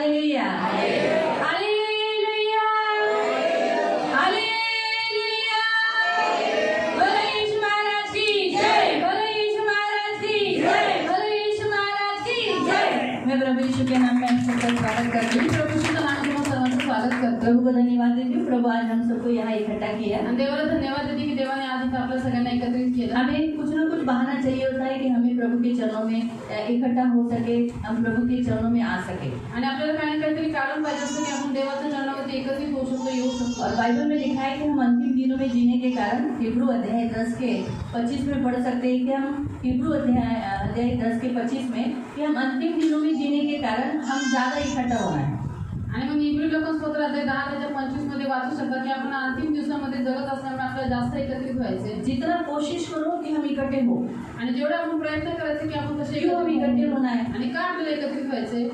Hallelujah hallelujah hallelujah. बोलो यीशु महाराज की जय, बोलो यीशु महाराज की जय, बोलो यीशु महाराज की जय। मैं प्रभु यीशु के नाम में आप सबका स्वागत करती हूँ। प्रभु यीशु के नाम में सर्वांचं स्वागत करते। प्रभु को धन्यवाद देती हूँ। प्रभु आज हम सबको यहाँ इकट्ठा किया। देवाला धन्यवाद देती कि देवाने आज इथं आपल्या सगळ्यांना एकत्रित केलं। हमें कुछ ना कुछ बहाना चाहिए होता है कि हमें प्रभु के चरणों में इकट्ठा हो सके, हम प्रभु के चरणों में आ सके। आणि आपल्याला काही ना काहीतरी कारण पाहिजे असतं की आपण देवाच्या चरणामध्ये एकत्रित होऊ शकतो, येऊ शकतो। और बाइबल में लिखा है कि हम अंतिम दिनों में जीने के कारण हिब्रू अध्याय 10 के 25 में पढ़ सकते हैं कि हम हिब्रू अध्याय 10 के 25 में कि हम अंतिम दिनों में जीने के कारण हम ज्यादा इकट्ठा होना है। आणि मग इब्री लोकांस्तोत्र अध्याय 10 त्याच्या 25 मध्ये वाचू शकता की आपण अंतिम दिवसामध्ये जगत असल्यामुळे आपल्याला जास्त एकत्रित व्हायचे। जितना कोशिश करो कि हम इकट्ठे हो, आणि जेवढा आपण प्रयत्न करायचे की आपण कसे इकट्ठे होना है आणि का आपल्याला एकत्रित व्हायचे।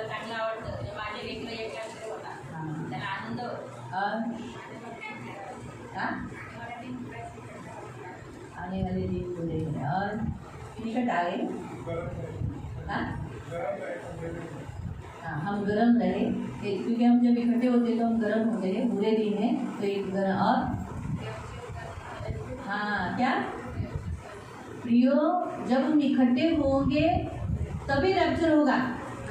चांगलं आवडतं माझे लेकरं एकत्र होतात, त्याला आनंद आने वाले दिन बुरे हैं और निकट आ गए। हम गरम रहे क्योंकि हम जब इकट्ठे होते तो हम गरम होते हैं। बुरे दिन है तो एक गरम और क्या प्रियो, जब हम इकट्ठे होंगे तभी रैप्चर होगा।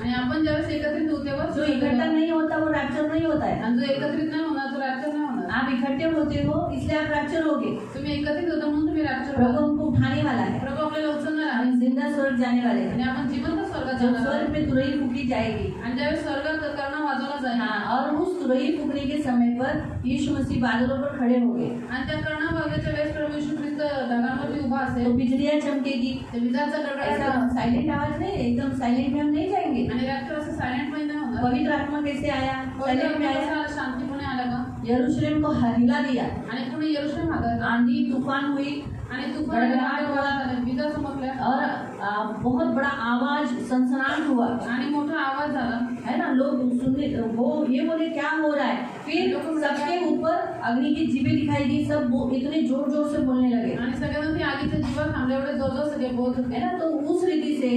आणि आपण ज्यावेळेस एकत्रित होते व जो इकट्ठा नहीं होता वो रैप्चर नहीं होता है। आणि जो एकत्रित नहीं होना तो रैप्चर नहीं होना। आप इकट्ठे होते हो इसलिए आप रैप्चर होगे। तुम्ही एकत्रित होता म्हणून तुम्ही रैप्चर। प्रभु हमको उठाने वाला है, प्रभु आपल्याला उचलणार आहे, जिंदा स्वर्ग जाने वाले हैं। आणि आपण जिवंत स्वर्गात जाणार। स्वर्ग में तुरही फूकी जाएगी आणि ज्यावेळेस स्वर्गात कर्णा वाजवला जाईल। और उस तुरही फूकने के समय पर यीशु मसीह बादलों पर खड़े होंगे आणि त्या कर्णा वाजवायच्या वेळेस प्रभु यीशु ख्रिस्त ढगांवरती उभा असेल। तो बिजलियां चमकेगी, तो विजांचा कडकडाट। साइलेंट आवाज नहीं, एकदम साइलेंट में हम नहीं जाएंगे। आणि रैप्चर असं साइलेंट मध्ये नाही होणार। पवित्र आत्मा कैसे आया, साइलेंट में आया, शांतिपूर्ण आला का। यरूशलेम को हिला दिया आणि पुणे यरूशलेम हादरला। आंधी तूफान हुई आणि तूफान विजा चमकल्या और बहुत बड़ा आवाज सनसनाहट हुआ आणि मोठा आवाज झाला है ना। लोग सुनने वो ये बोले क्या हो रहा है। फिर सबके ऊपर अग्नि की जीभें दिखाई दी, सब इतने जोर जोर से बोलने लगे आणि सगळ्यांनी आगीचे जीवा थांबले एवढे जोर जोर सगळे बोलत होते ना। तो उस रीति से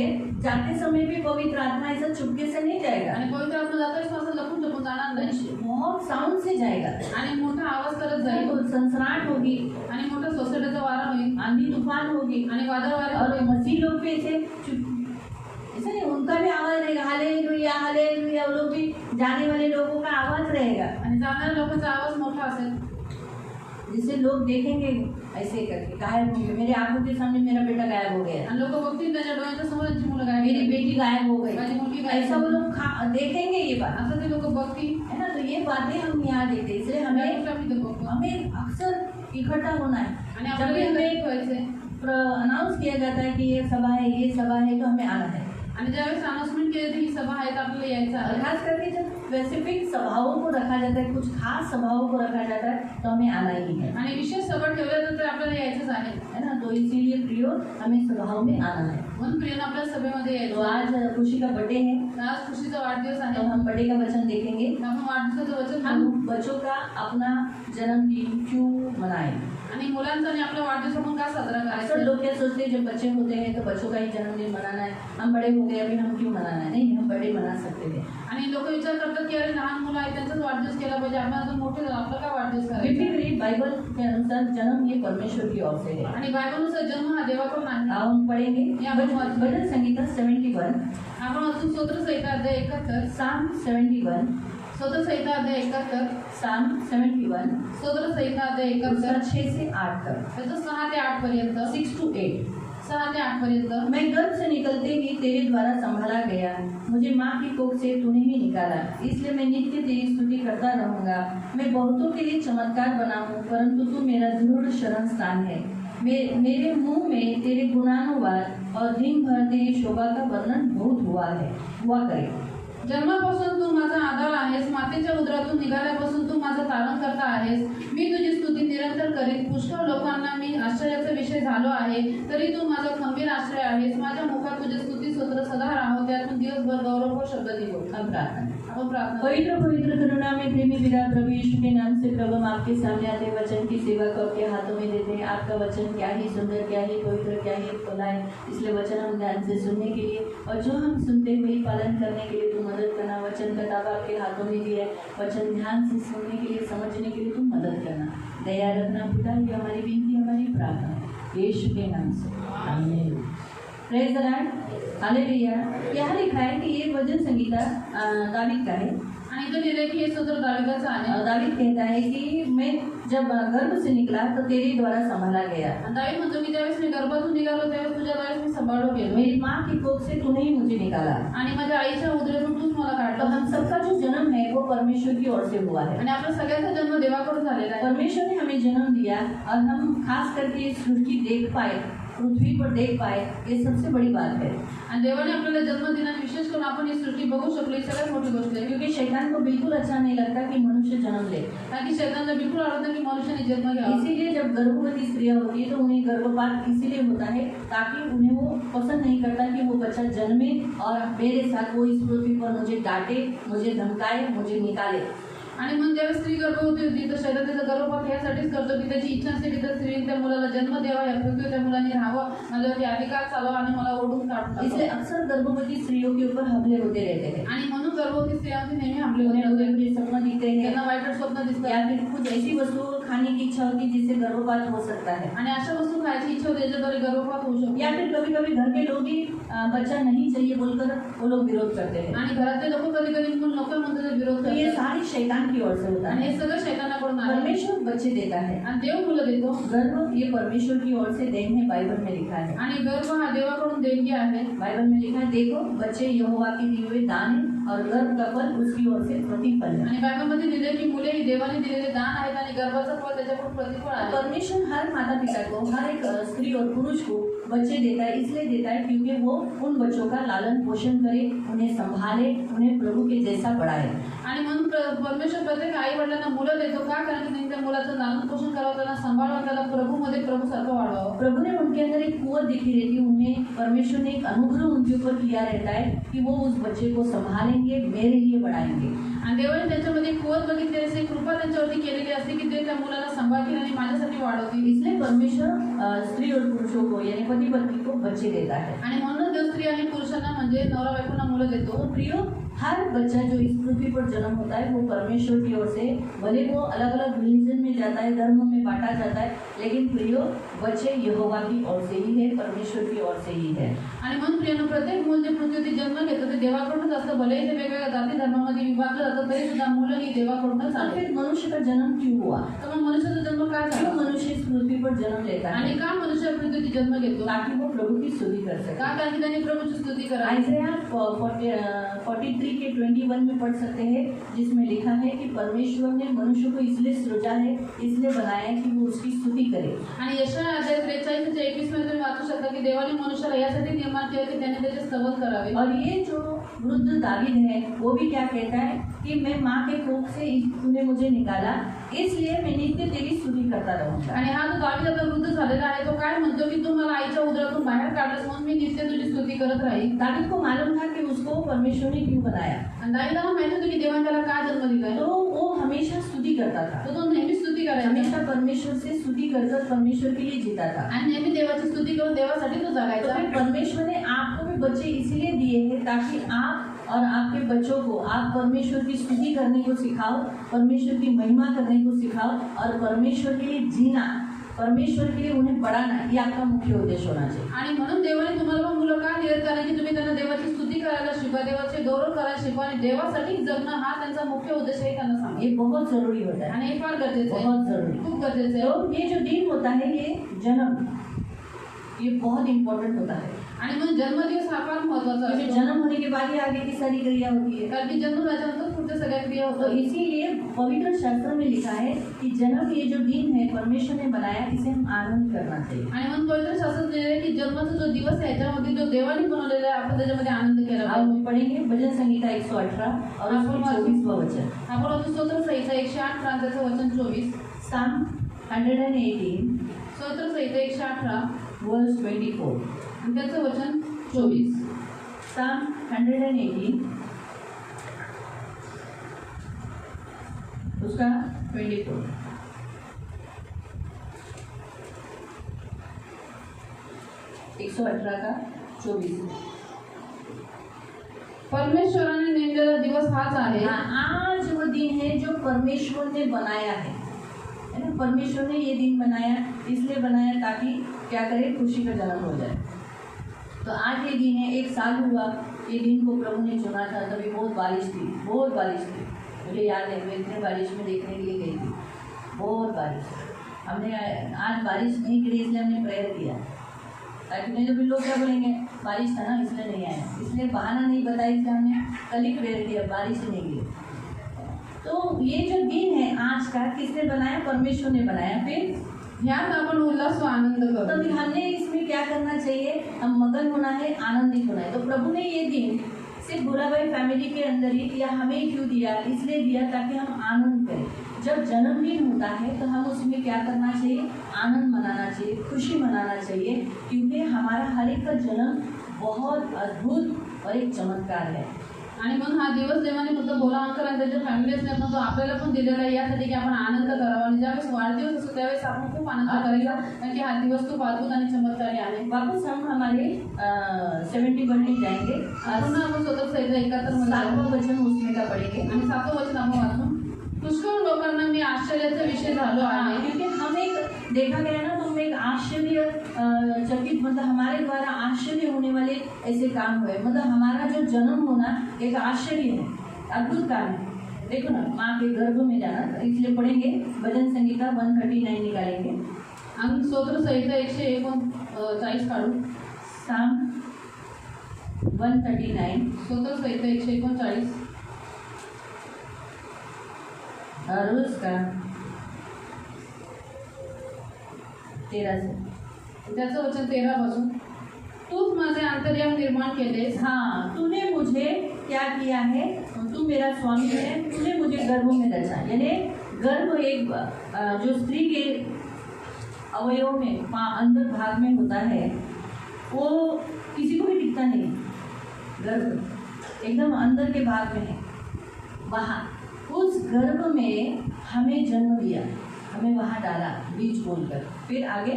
जाते समय भी पवित्र आत्मा ऐसा चुपके से नहीं जाएगा आणि पवित्र आत्मा जाता इसमें लपून छपून जाणार नाही, बहुत साउंड से जाएगा आणि मोठा आवाज करत जाईल। सनसनाहट होगी आणि मोठा सोसायटीचा वारा होईल, आंधी तूफान होगी आणि वादळ वारे। और मसीह लोग भी ऐसे नहीं, उनका भी आवाज रहेगा हालेलुया हालेलुया। वो लोग भी जाने वाले लोगों का आवाज रहेगा आणि जाणाऱ्या लोकांचा आवाज मोठा असेल, जिससे लोग देखेंगे ऐसे करके गायब होंगे। मेरे आंखों के सामने मेरा बेटा गायब हो गया, लोग बघतील त्याच्या डोळ्याच्या समोर त्यांची मुलं गायब, मेरी बेटी गायब हो गई, माझी मुलगी गायब। ऐसा वो लोग देखेंगे ये बात, असं ते लोक बघतील है ना। तो ये बातें हम यहाँ देखते हैं, इसलिए हमें अक्सर इकट्ठा होना है। जब भी हमें अनाउंस किया जाता है कि ये सभा है, ये सभा है, तो हमें आना है। आणि ज्यावेळेस अनाउंसमेंट केली जाते ही सभा आहे तर आपल्याला यायचं आहे। खास करके जब स्पेसिफिक सभाओं को रखा जाता है, कुछ खास सभाओं को रखा जाता है, तो हमें आना ही है। आणि विशेष सभा ठेवल्या जातात आपल्याला यायचंच आहे ना। तो इसीलिए प्रियो हमें सभाओं में आना है, म्हणून प्रियन आपल्या सभेमध्ये यायचं। तो आज खुशी का बर्थडे है, आज खुशीचा वाढदिवस आहे, तो हम बर्थडे का वचन देखेंगे। आपण वाढदिवसाचं वचन, हम बच्चों का अपना जन्मदिन क्यों मनाएं आणि मुलांचा आणि आपला वाढदिवस आपण का साजरा करायचा। अक्सर लोग क्या सोचते हैं जब बच्चे होते हैं तो बच्चों का ही जन्मदिन मनाना है, हम बड़े हो गए अभी हम क्यों मनाना है। नहीं, हम बड़े मना सकते थे। आणि लोक विचार करतात की अरे लहान मुलं आहे त्यांचाच वाढदिवस केला पाहिजे, आपण अजून मोठे झालो आपला काय वाढदिवस करायचा। बाइबल के अनुसार जन्म ये परमेश्वर की ओर से है आणि बायबलनुसार जन्म हा देवाकडून आहे। हम पढ़ेंगे भजन संहिता 71, आपण अजून स्तोत्र संहिता अध्याय 71, साम 71, स्तोत्र संहिता अध्याय 71, साम 71, स्तोत्र संहिता अध्याय 71 6 से 8 तक, त्याचं 6 ते 8 पर्यंत, 6 to 8, 6 ते 8 पर्यंत। मैं गर्भ से निकलते ही तेरे द्वारा संभाला गया, मुझे माँ की कोख से तूने ही निकाला, इसलिए मैं नित्य तेरी स्तुति करता रहूँगा। मैं बहुतों के लिए चमत्कार बनाऊँ, परंतु तू मेरा दृढ़ शरण स्थान है। मेरे मुंह में तेरे गुणानुवाद और दिन भर तेरी शोभा का वर्णन बहुत हुआ करे। जन्मापासून तू माझा आधार आहेस, मातेच्या उदरातून निघाल्यापासून तू माझा तारण करता आहेस. मी तुझी स्तुती निरंतर करीन. पुष्कळ लोकांना मी आश्चर्याचा विषय झालो आहे, तरी तू माझा खंबीर आश्रय आहेस. माझ्या मुखात तुझे स्तुती स्तोत्र सदा राहो, त्यातून दिवसभर गौरव शब्द निघो. अब प्रार्थना। प्रार्थना। पवित्र पवित्र करुणा में प्रेमी पिता प्रभु यीशु के नाम से प्रभु हम आपके सामने आते वचन की सेवा को आपके हाथों में देते हैं। आपका वचन क्या ही सुंदर, क्या ही पवित्र, क्या ही फला है, इसलिए वचन हम ध्यान से सुनने के लिए और जो हम सुनते वही पालन करने के लिए तू मदद करना। वचन का ताबा आपके हाथों में दिया है, वचन ध्यान से सुनने के लिए, समझने के लिए तू मदद करना, दया रखना पिता। ये हमारी विनती, हमारी प्रार्थना यीशु के नाम से, आमीन। Praise the Lord, hallelujah. यहाँ लिखा है कि ये भजन संगीता दावीद का है आणि इथं लिहिलंय की हे स्तोत्र दावीदाचं आहे. दावीद कहता है कि मैं जब गर्भ से निकला तो तेरे द्वारा संभाला गया। आणि दावीद म्हणतो की ज्यावेळेस मी गर्भातून निघालो त्यावेळेस तुझ्या मी सांभाळलो गेलो. मेरी माँ की कोख से तूने ही मुझे निकाला। आणि माझ्या आईच्या उदरातून तूच मला तो काढलं. हम सबका जो जन्म है वो परमेश्वर की ओर से हुआ है। आणि आपल्या सगळ्यांचा जन्म देवाकडून झालेला आहे. परमेश्वर ने हमें जन्म दिया और हम खास करके इस सृष्टि देख पाए, पृथ्वी पर देख पाए, ये सबसे बड़ी बात है। आणि देवाने आपल्याला जन्म दिला, विशेष करून आपण ही सृष्टी बघू शकलो, ही सगळ्यात मोठी गोष्ट आहे. क्योंकि शैतान को बिल्कुल अच्छा नहीं लगता कि मनुष्य जन्म ले। कारण की शैतानला बिलकुल आवडत नाही की मनुष्याने जन्म घ्यावा. इसीलिए जब गर्भवती स्त्रियां होती है तो उन्हें गर्भपात इसीलिए होता है ताकि उन्हें वो पसंद नहीं करता कि वो बच्चा जन्मे और मेरे साथ वो इस पृथ्वी पर मुझे डांटे, मुझे धमकाए, मुझे निकाले। आणि मग ज्यावेळेस स्त्री गर्भवती होती तर शैतान त्याचा गर्भपात यासाठीच करतो की त्याची इच्छा असते की त्या स्त्रीने त्या मुलाला जन्म द्यावा, या पृथ्वीवर त्या मुलाने राहावं, माझ्यावरती अधिकार चालवा आणि मला ओढून काढून इसलिए टाकावं. अक्सर गर्भवती स्त्रियों के ऊपर हमले होते रहते हैं। आणि म्हणून गर्भवती स्त्रियांचे नेहमी हमले उन्हें होते. बुरे-बुरे सपने दिखते हैं त्यांना वाईट स्वप्न दिसतात या फिर कुछ ऐसी वस्तु खाने की इच्छा होती है जिससे गर्भपात हो सकता है। आणि अशा वस्तू खायची इच्छा होते ज्याच्याद्वारे गर्भपात होऊ शकतो. या फिर कभी-कभी घर के लोग ही बच्चा नहीं चाहिए बोलकर वो लोग विरोध करते हैं। आणि घरातले लोक कधी कधी म्हणून नको म्हणतात ते विरोध तो ये करतात. सारी शैतान की ओर से होता आणि है। हे सगळं शैतानाकडून आहे. परमेश्वर बच्चे देता है, आणि देव मुलं देतो. गर्भ ये परमेश्वर की ओर से देन है, बाइबल में लिखा है। आणि गर्भ हा देवाकडून देणगी आहे. बाइबल में लिखा है, देखो बच्चे यहोवा के दिए हुए दान है और गर्भ का फल उसकी ओर से प्रतिफल है। आणि बायबलमध्ये लिहिले की मुले ही देवाने दिलेले दान आहेत आणि गर्भाचं फळ त्याच्याकडून प्रतिफळ आहे. परमेश्वर हर माता पिता को, हर एक स्त्री और पुरुष को बच्चे देता है, इसलिए देता है क्योंकि वो उन बच्चों का लालन पोषण करे, उन्हें संभाले, उन्हें प्रभु के जैसा बढ़ाए। आणि म्हणून परमेश्वर प्रत्येक आई वडिलांना मुलं देतो. का? कारण की त्यांनी त्या मुलाचं लालन पोषण करावं, त्याला सांभाळावं, त्याला प्रभूमध्ये प्रभूसारखं वाढवावं. प्रभु ने उनके अंदर एक कुवत दिखी रहती है, उन्हें परमेश्वर ने एक अनुग्रह उनके ऊपर किया रहता है कि वो उस बच्चे को संभालेंगे, मेरे लिए बढ़ाएंगे। आणि देवाने त्यांच्यामध्ये कुवत बघितली असते, कृपा त्यांच्यावरती केलेली असते की ते त्या मुलाला सांभाळतील आणि माझ्यासाठी वाढवतील. इसलिए परमेश्वर स्त्री और पुरुषों को यानी पति पत्नी को बच्चे देता है। आणि म्हणून देव स्त्री आणि पुरुषांना म्हणजे नवरा बायकोंना मुलं देतो. तो प्रियो, हर बच्चा जो इस पृथ्वी पर जन्म होता है वो परमेश्वर की ओर से, भले वो अलग अलग रिलीजन में जाता है, धर्म में बांटा जाता है, लेकिन प्रियो बच्चे यहोवा की ओर से ही है, परमेश्वर की ओर से ही है। आणि म्हणून प्रियानो, प्रत्येक मूल जे पृथ्वीवरती जन्म घेतं ते देवाकडूनच असतं. भले ते वेगवेगळ्या जाती धर्मामध्ये विभागलं जातं तरी सुद्धा मुलं ही देवाकडूनच आले. फिर मनुष्य का जन्म क्यों हुआ? तर मग मनुष्याचा जन्म का क्यों झाला मनुष्य इस पृथ्वी पर जन्म लेता है? आणि का मनुष्य पृथ्वीवरती जन्म घेतो? ताकि वो प्रभु की स्तुति कर सके। का? कारण की त्यांनी प्रभूची स्तुती करावी. आइज़ाया 43 के 21 में पढ़ सकते हैं, जिसमें लिखा है कि परमेश्वर ने मनुष्य को इसलिए सृजा है, इसलिए बनाया है कि वो उसकी स्तुति करे। आणि यशाया अध्याय 43 ते 21 मध्ये तुम्ही वाचू शकता की देवाने मनुष्याला यासाठी निर्माण केले की त्याने त्याचे स्तवन करावे. और ये जो वृद्ध दावीद है वो भी क्या कहता है कि मैं माँ के कोख से तूने मुझे निकाला, इसलिए मैं नित्य तेरी स्तुति करता रहूंगा। आणि हा जो दावीद आता वृद्ध झालेला आहे तो काय म्हणतो की तू मला आईच्या उदरातून बाहेर काढलंस म्हणून मी नित्य तुझी स्तुती करत राहील. दावीद को मालूम था कि उसको परमेश्वर ने क्यों बनाया, आणि दावीदाला माहित होतं की देवाने त्याला का जन्म दिलाय. तो वो हमेशा स्तुति करता था, तो नेहमी स्तुती करायचा हमेशा परमेश्वर से स्तुति कर परमेश्वर के लिए जीता था। आणि नेहमी देवाची स्तुती करून देवासाठी तो तो जगायचा. फिर परमेश्वर ने आपको भी बच्चे इसलिए दिए हैं ताकि आप और आपके बच्चों को आप परमेश्वर की स्तुति करने को सिखाओ, परमेश्वर की महिमा करने को सिखाओ और परमेश्वर के लिए जीना, परमेश्वर के लिए उन्हें बढ़ाना, ये आपका मुख्य उद्देश्य होना चाहिए। आणि म्हणून देवाने तुम्हाला पण मुलं का दिलेत? कारण की तुम्ही त्यांना देवाची स्तुती करायला शिकवा, देवाचे गौरव करायला शिकवा आणि देवासाठी जगणं हा त्यांचा मुख्य उद्देश आहे त्यांना सांगा. ये बहुत जरूरी होता है, आणि हे फार गरजेचं आहे, बहुत जरूरी। खूप गरजेचं आहे. तो ये जो दिन होता है ये जन्म, ये बहुत इम्पोर्टेंट होता है, आणि मग जन्मदिवस हा फार महत्वाचा क्योंकि असतो. जन्म होने के बाद ही आगे की सारी क्रिया होती है। कारण की जन्म झाल्यानंतर पुढच्या सगळ्या क्रिया तो होतात. इसीलिए पवित्र शास्त्र में लिखा है कि जन्म ये जो दिन है परमेश्वर ने बनाया, इसे हम आनंद करना चाहिए। आणि मग पवित्र शास्त्रात लिहिलेलं आहे की जन्माचा जो दिवस दिवस आहे याच्यामध्ये जो देवाने बनवलेला आहे आपण त्याच्यामध्ये आनंद केला अब पाहिजे. हम पढ़ेंगे भजन संहिता 118 और उसमें 24वां वचन. आपण वाचू स्तोत्र संहिता 118 त्याचं वचन 24. Psalm 118 स्तोत्र संहिता 118 verse 24. आणि त्याचं वचन 24. Psalm 118 उसका 24. एक 118 का 24. परमेश्वराने नेमलेला दिवस हाच आहे. हाँ, आज वो दिन है जो परमेश्वर ने बनाया है ना. परमेश्वर ने ये दिन बनाया, इसलिए बनाया ताकि क्या करे, खुशी का जन्म हो जाए. तो आज ये दिन है, 1 साल हुआ ये दिन को प्रभु ने चुना था. तभी बहुत बारिश थी, बहुत बारिश थी. मुझे याद है मैं इतने बारिश में देखने के लिए गई थी. बहुत बारिश. हमने आज बारिश नहीं गिरी इसलिए हमने प्रेयर किया, ताकि नहीं तो फिर लोग क्या बोलेंगे बारिश था ना इसलिए नहीं आया. इसलिए बहाना नहीं बताया, इसलिए हमने कल ही प्रेयर किया, बारिश ही नहीं गिरी. तो ये जो दिन है आज का, किसने बनाया? परमेश्वर ने बनाया. फिर ह्यात आपण उल्हास व आनंद तो करू. हमने इसमें क्या करना चाहिए? हम मगन होना है, आनंदित होना है. तो प्रभु ने ये दिन सिर्फ भोलाभाई फैमिली के अंदर ही या हमें क्यों दिया? इसलिए दिया ताकि हम आनंद करें. जब जन्मदिन होता है तो हम उसमें क्या करना चाहिए? आनंद मनाना चाहिए, खुशी मनाना चाहिए, क्योंकि हमारा हर एक का जन्म बहुत अद्भुत और एक चमत्कार है. आणि म्हणून हा दिवस देवाने फक्त भोला अंकल आणि त्याच्या फॅमिलीच नाही पण तो आपल्याला पण दिलेला आहे यासाठी की आपण आनंद करावा. आणि ज्यावेळेस वाढदिवस असतो त्यावेळेस आपण खूप आनंद करायचा, कारण की हा दिवस खूप अद्भुत आणि चमत्कारी आहे. वापस हम हमारे 71 में जाएंगे. पुन्हा आपण स्वतः संहिता 71 मध्ये 7वां वचन उसमें का पढ़ेंगे. आणि 7वं वचन आपण वाचू. पुष्कळ लोकांना मी आश्चर्याचा विषय झालो आहे. क्योंकि हम एक देखा गया ना, तो हम एक आश्चर्य चकित, मतलब हमारे द्वारा आश्चर्य होने वाले ऐसे काम हुए. मतलब हमारा जो जन्म होना एक आश्चर्य है, अद्भुत काम है. देखो ना, माँ के गर्भ में जाना. इसलिए पढ़ेंगे भजन संहिता 139 निकालेंगे. आणि स्तोत्र संहिता 139 काढू. Psalm 139 स्तोत्र संहिता 139 और उसका 13 से. त्याचं वचन 13 पासून. तूच माझे अंतर्याम निर्माण केलेस. हाँ, तूने मुझे क्या किया है? तू मेरा स्वामी है, तूने मुझे गर्भ में रचा. यानी गर्भ एक जो स्त्री के अवयव में अंदर भाग में होता है, वो किसी को भी दिखता नहीं. गर्भ एकदम अंदर के भाग में है. वहाँ उस गर्भ में हमें जन्म दिया, हमें वहाँ डाला बीज बोलकर. फिर आगे,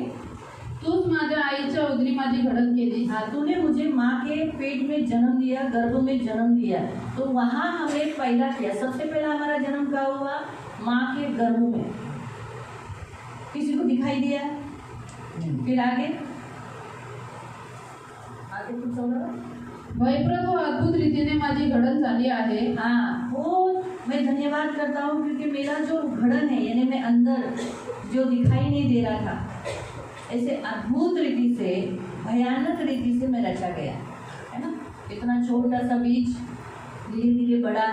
तूच माझ्या आईच्या उदरी माझी घडण केली. हाँ, तूने मुझे माँ के पेट में जन्म दिया, गर्भ में जन्म दिया. तो वहाँ हमें पैदा किया. सबसे पहला हमारा जन्म क्या हुआ? माँ के गर्भ में. किसी को दिखाई दिया? फिर आगे आगे कुछ होगा. वैप्रत व अद्भुत रीतीने माझी घडण झाली आहे. हाँ, वो मैं धन्यवाद करता हूँ, क्योंकि मेरा जो घड़न है, यानी मैं अंदर जो दिखाई नहीं दे रहा था, ऐसे अद्भुत रीति से, भयानक रीति से मैं रचा गया है ना. इतना छोटा सा बीज धीरे धीरे बड़ा,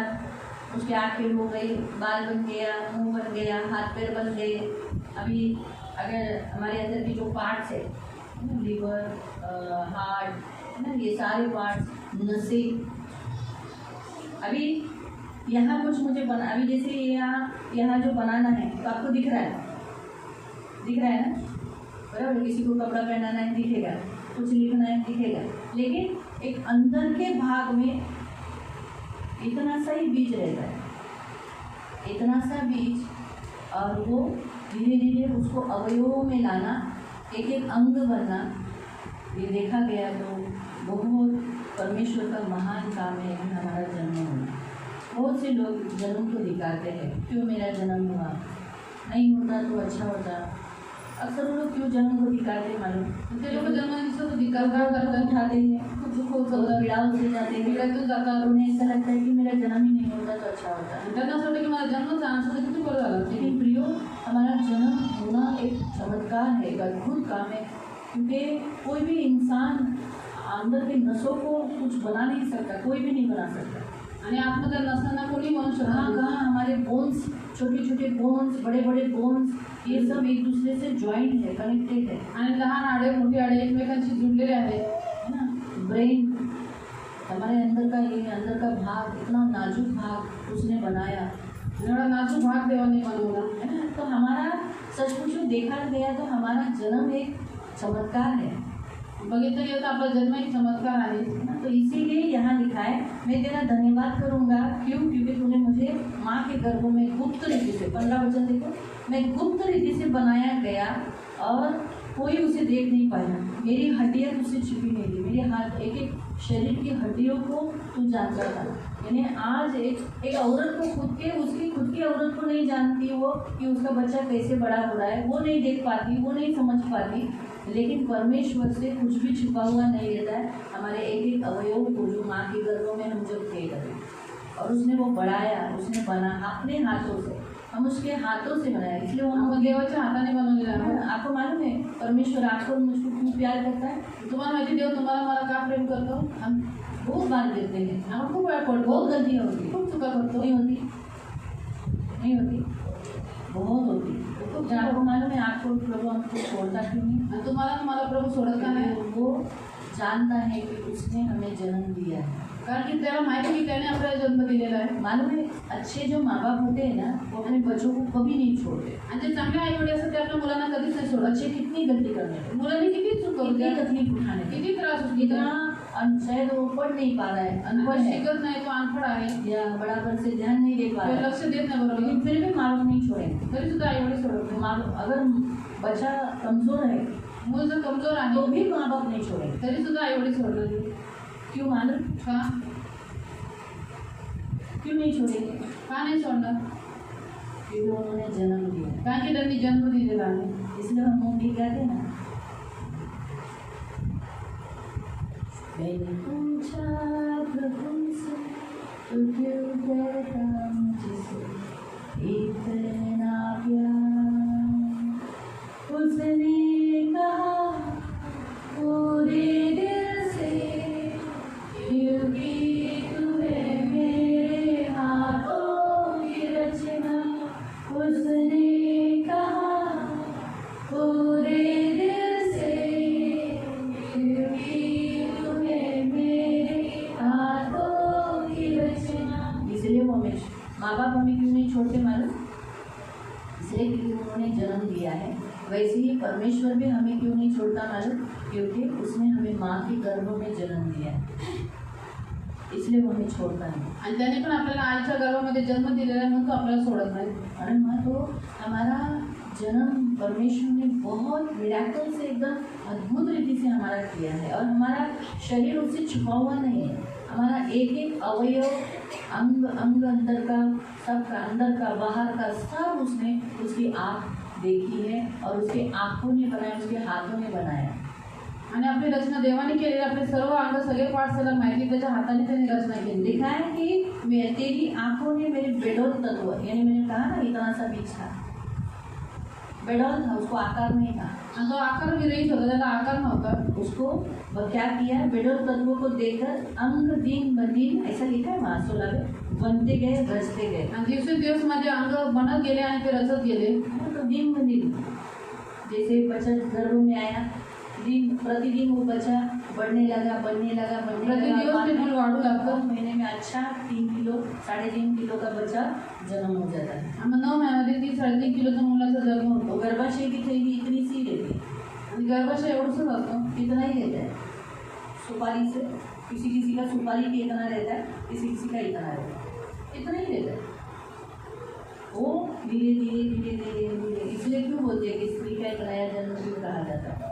उसके आँखें हो गई, बाल बन गया, मुंह बन गया, हाथ पैर बन गए. अभी अगर हमारे अंदर की जो पार्ट्स है, लीवर, हार्ट, है ना, ये सारे पार्ट्स, नसें, अभी यहाँ कुछ मुझे बना, अभी जैसे यहाँ जो बनाना है तो आपको दिख रहा है, दिख रहा है ना, बराबर. किसी को कपड़ा पहनाना है दिखेगा, कुछ लिखना है दिखेगा. लेकिन एक अंदर के भाग में इतना सा ही बीज रहता है, इतना सा बीज, और वो धीरे धीरे उसको अवयवों में लाना, एक एक अंग बनना. ये देखा गया तो बहुत परमेश्वर का महान काम है हमारा जन्म होना. बहुत से लोग जन्म को दिखाते हैं, क्यों मेरा जन्म हुआ, नहीं होता तो अच्छा होता. अक्सर वो लोग क्यों जन्म को दिखाते मालूम? ते लोक जन्मादिवसाचं धिक्कार करतात, उठाते हैं, खूप दुःख होतं, तो पीड़ाओं से जाते हैं. पीडातून जातात. उन्हें ऐसा लगता है कि मेरा जन्म ही नहीं होता तो अच्छा होता. त्यांना असं वाटतं की माझा जन्म चान्स किती बरं झाला. लेकिन प्रियो, हमारा जन्म होना एक चमत्कार है, एक अद्भुत काम है. क्योंकि कोई भी इंसान अंदर के नसों को कुछ बना नहीं सकता, कोई भी नहीं बना सकता. आणि आतमध्ये नसताना कोणी म्हणू शकत कहाँ नाही. कहाँ हमारे बोन्स, छोटे छोटे बोन्स, बड़े बड़े बोन्स, ये सब एक दूसरे से ज्वाइंट है, कनेक्टेड है. आणि लहान आडे मोठे आडे एकमेकांशी जुडलेले आहेत. ब्रेन, हमारे अंदर का भाग, इतना नाजुक भाग उसने बनाया, एवढा नाजूक भाग देवाने बनवला है ना। तो हमारा सचमुच में देखा गया तो हमारा जन्म एक चमत्कार है, बघितलं गेलं तर आपला जन्म एक चमत्कार आहे। है ना। तो इसीलिए यहाँ लिखा है, मैं तेरा धन्यवाद करूँगा, क्यों? क्योंकि तूने मुझे माँ के गर्भ में गुप्त रीति से, 15 वचन देखो, मैं गुप्त रीति से बनाया गया और कोई उसे देख नहीं पाया, मेरी हड्डियाँ तुझसे छिपी नहीं थी, मेरे हाथ एक एक शरीर की हड्डियों को तू जानता था। यानी आज एक औरत को उसकी खुद की औरत को नहीं जानती वो कि उसका बच्चा कैसे बड़ा हो रहा है, वो नहीं देख पाती, वो नहीं समझ पाती, लेकिन परमेश्वर से कुछ भी छुपा हुआ नहीं रहता है। हमारे एक एक अवयव को जो माँ के गर्भ में हम जब थे और उसने वो बढ़ाया, उसने बना अपने हाथों से, हम उसके हाथों से बनाया, इसलिए वो आपण हम देवाच्या हाताने बनवलेलं आहे। आपको मालूम है परमेश्वर आपको और मुझको क्यों प्यार करता है? तुम्हाला माहिती देव तुम्हाला मला का प्रेम करतो? हम बहुत बार गिरते हैं, आपण खूप वेळा पडतो, बहुत गलतियाँ होती, खूप चुका करतो, नहीं होती, नहीं होती, बहुत होती। तो आपको मालूम है आपको प्रभु हमको छोड़ता क्यों नहीं? आणि तुम्हाला मला प्रभु सोडत का नाही? वो जानता है कि उसने हमें जन्म दिया है। कारण की त्याला माहिती आहे की त्याने आपल्याला जन्म दिलेला आहे। मालूम है अच्छे जो माँ बाप होते हैं ना, वो अपने बच्चों को कभी नहीं छोड़ते। आणि जे चांगले आई वडील असतात ते आपल्या मुलांना कधीच नाही सोडत। बच्चे कितनी गलती करने लगे, मुलांनी किती चूक करू कितनी द्या, तकलीफ उठाने लगे, किती त्रास होतो, इतना शायद वो पढ़ नहीं पा रहा है, अनपढ़ आपण है शिकत नाही, तो अनपढ आहे, या बराबर से ध्यान नहीं दे पा तो रहा है, लक्ष देत नाही बरोबर, लेकिन फिर भी माँ बाप नहीं छोड़ेंगे। तरी सुद्धा आई वडील सोडत नाही। अगर बच्चा कमजोर है मूल जर कमजोर तो आहे भी माँ बाप नहीं छोड़ेंगे। तरी सुद्धा आई वडील सोडणार नाही। क्यों मालूम? का क्यों नहीं छोड़ेंगे? का नाही सोडणार? क्योंकि उन्होंने जन्म दिया, कारण की त्यांनी जन्म दिलेला आहे। इसलिए हम भी कहते हैं ना, मैंने पूछा प्रभु से तो क्यों कहता मुझसे इतना प्यार, उसने कहा पूरे दिल से, क्योंकि तू है मेरे हाथों की रचना, उसने कहा पूरे दिल से, क्योंकि तू है मेरे हाथों की रचना। इसलिए वो हमें माँ बाप हमें क्यों नहीं छोड़ते मालूम? इसलिए क्योंकि उन्होंने जन्म दिया है। वैसे ही परमेश्वर भी हमें क्यों नहीं छोड़ता मालूम? क्योंकि उसने हमें माँ के गर्भ में जन्म दिया है, इसलिए वो हमें छोड़ता नहीं। आणि त्याने पण आपल्याला आईच्या गर्भामध्ये जन्म दिलेला आहे म्हणून तो आपल्याला सोडत नाही। अरे माँ, तो हमारा जन्म परमेश्वर ने बहुत मिराकल से एकदम अद्भुत रीति से हमारा किया है, और हमारा शरीर उससे छुपा हुआ नहीं है। हमारा एक एक अवयव, अंग अंदर का, सबका अंदर का बाहर का सब उसने, उसकी आँख देखी है और उसके आँखों ने बनाया, उसके हाथों ने बनाया। आणि आपली रचना देवाने केलेली, आपले सर्व अंग सगळे पार्ट्स त्याला माहिती, त्याच्या हाताने त्याने रचना केली। लिखा है कि तेरी आँखों ने मेरे बेडोल तत्व, यानी मैंने कहा ना इतना सा बीज था, बेडोल था, उसको आकार नहीं था, आणि तो आकार विरहित होता, त्याला आकार नव्हता। उसको क्या किया, बेडोल तत्वों को देखकर अंग दिन ब दिन, ऐसा लिखा है वहाँ 16 में, बनते गए, रचते गए, आणि दिवसेंदिवस माझे अंग बनत गेले आणि ते रचत गेले। तो दिन ब दिन जैसे बच्चा गर्भ में आया, दिन प्रतिदिन वो बच्चा बढ़ने लगा, बनने लगा, बनने प्रतिदिवस लगा, ते फूल वाढू लागतं। महीने में अच्छा 3 किलो 3.5 किलो का बच्चा जन्म हो जाता है। आणि 9 महिन्यामध्ये 3-3.5 किलोचा मुलाचा जन्म वो होतो। गर्भाशय की थैली इतनी सी रहती है, आणि गर्भाशय एवढंच असतं, इतना ही रहता है, सुपारी से, किसी किसी का सुपारी के इतना रहता है, किसी किसी का इतना रहता है, इतना ही रहता है। वो धीरे धीरे धीरे धीरे धीरे, इसलिए क्यों बोलते हैं कि स्त्री का एक नया जन्म क्यों कहा जाता है?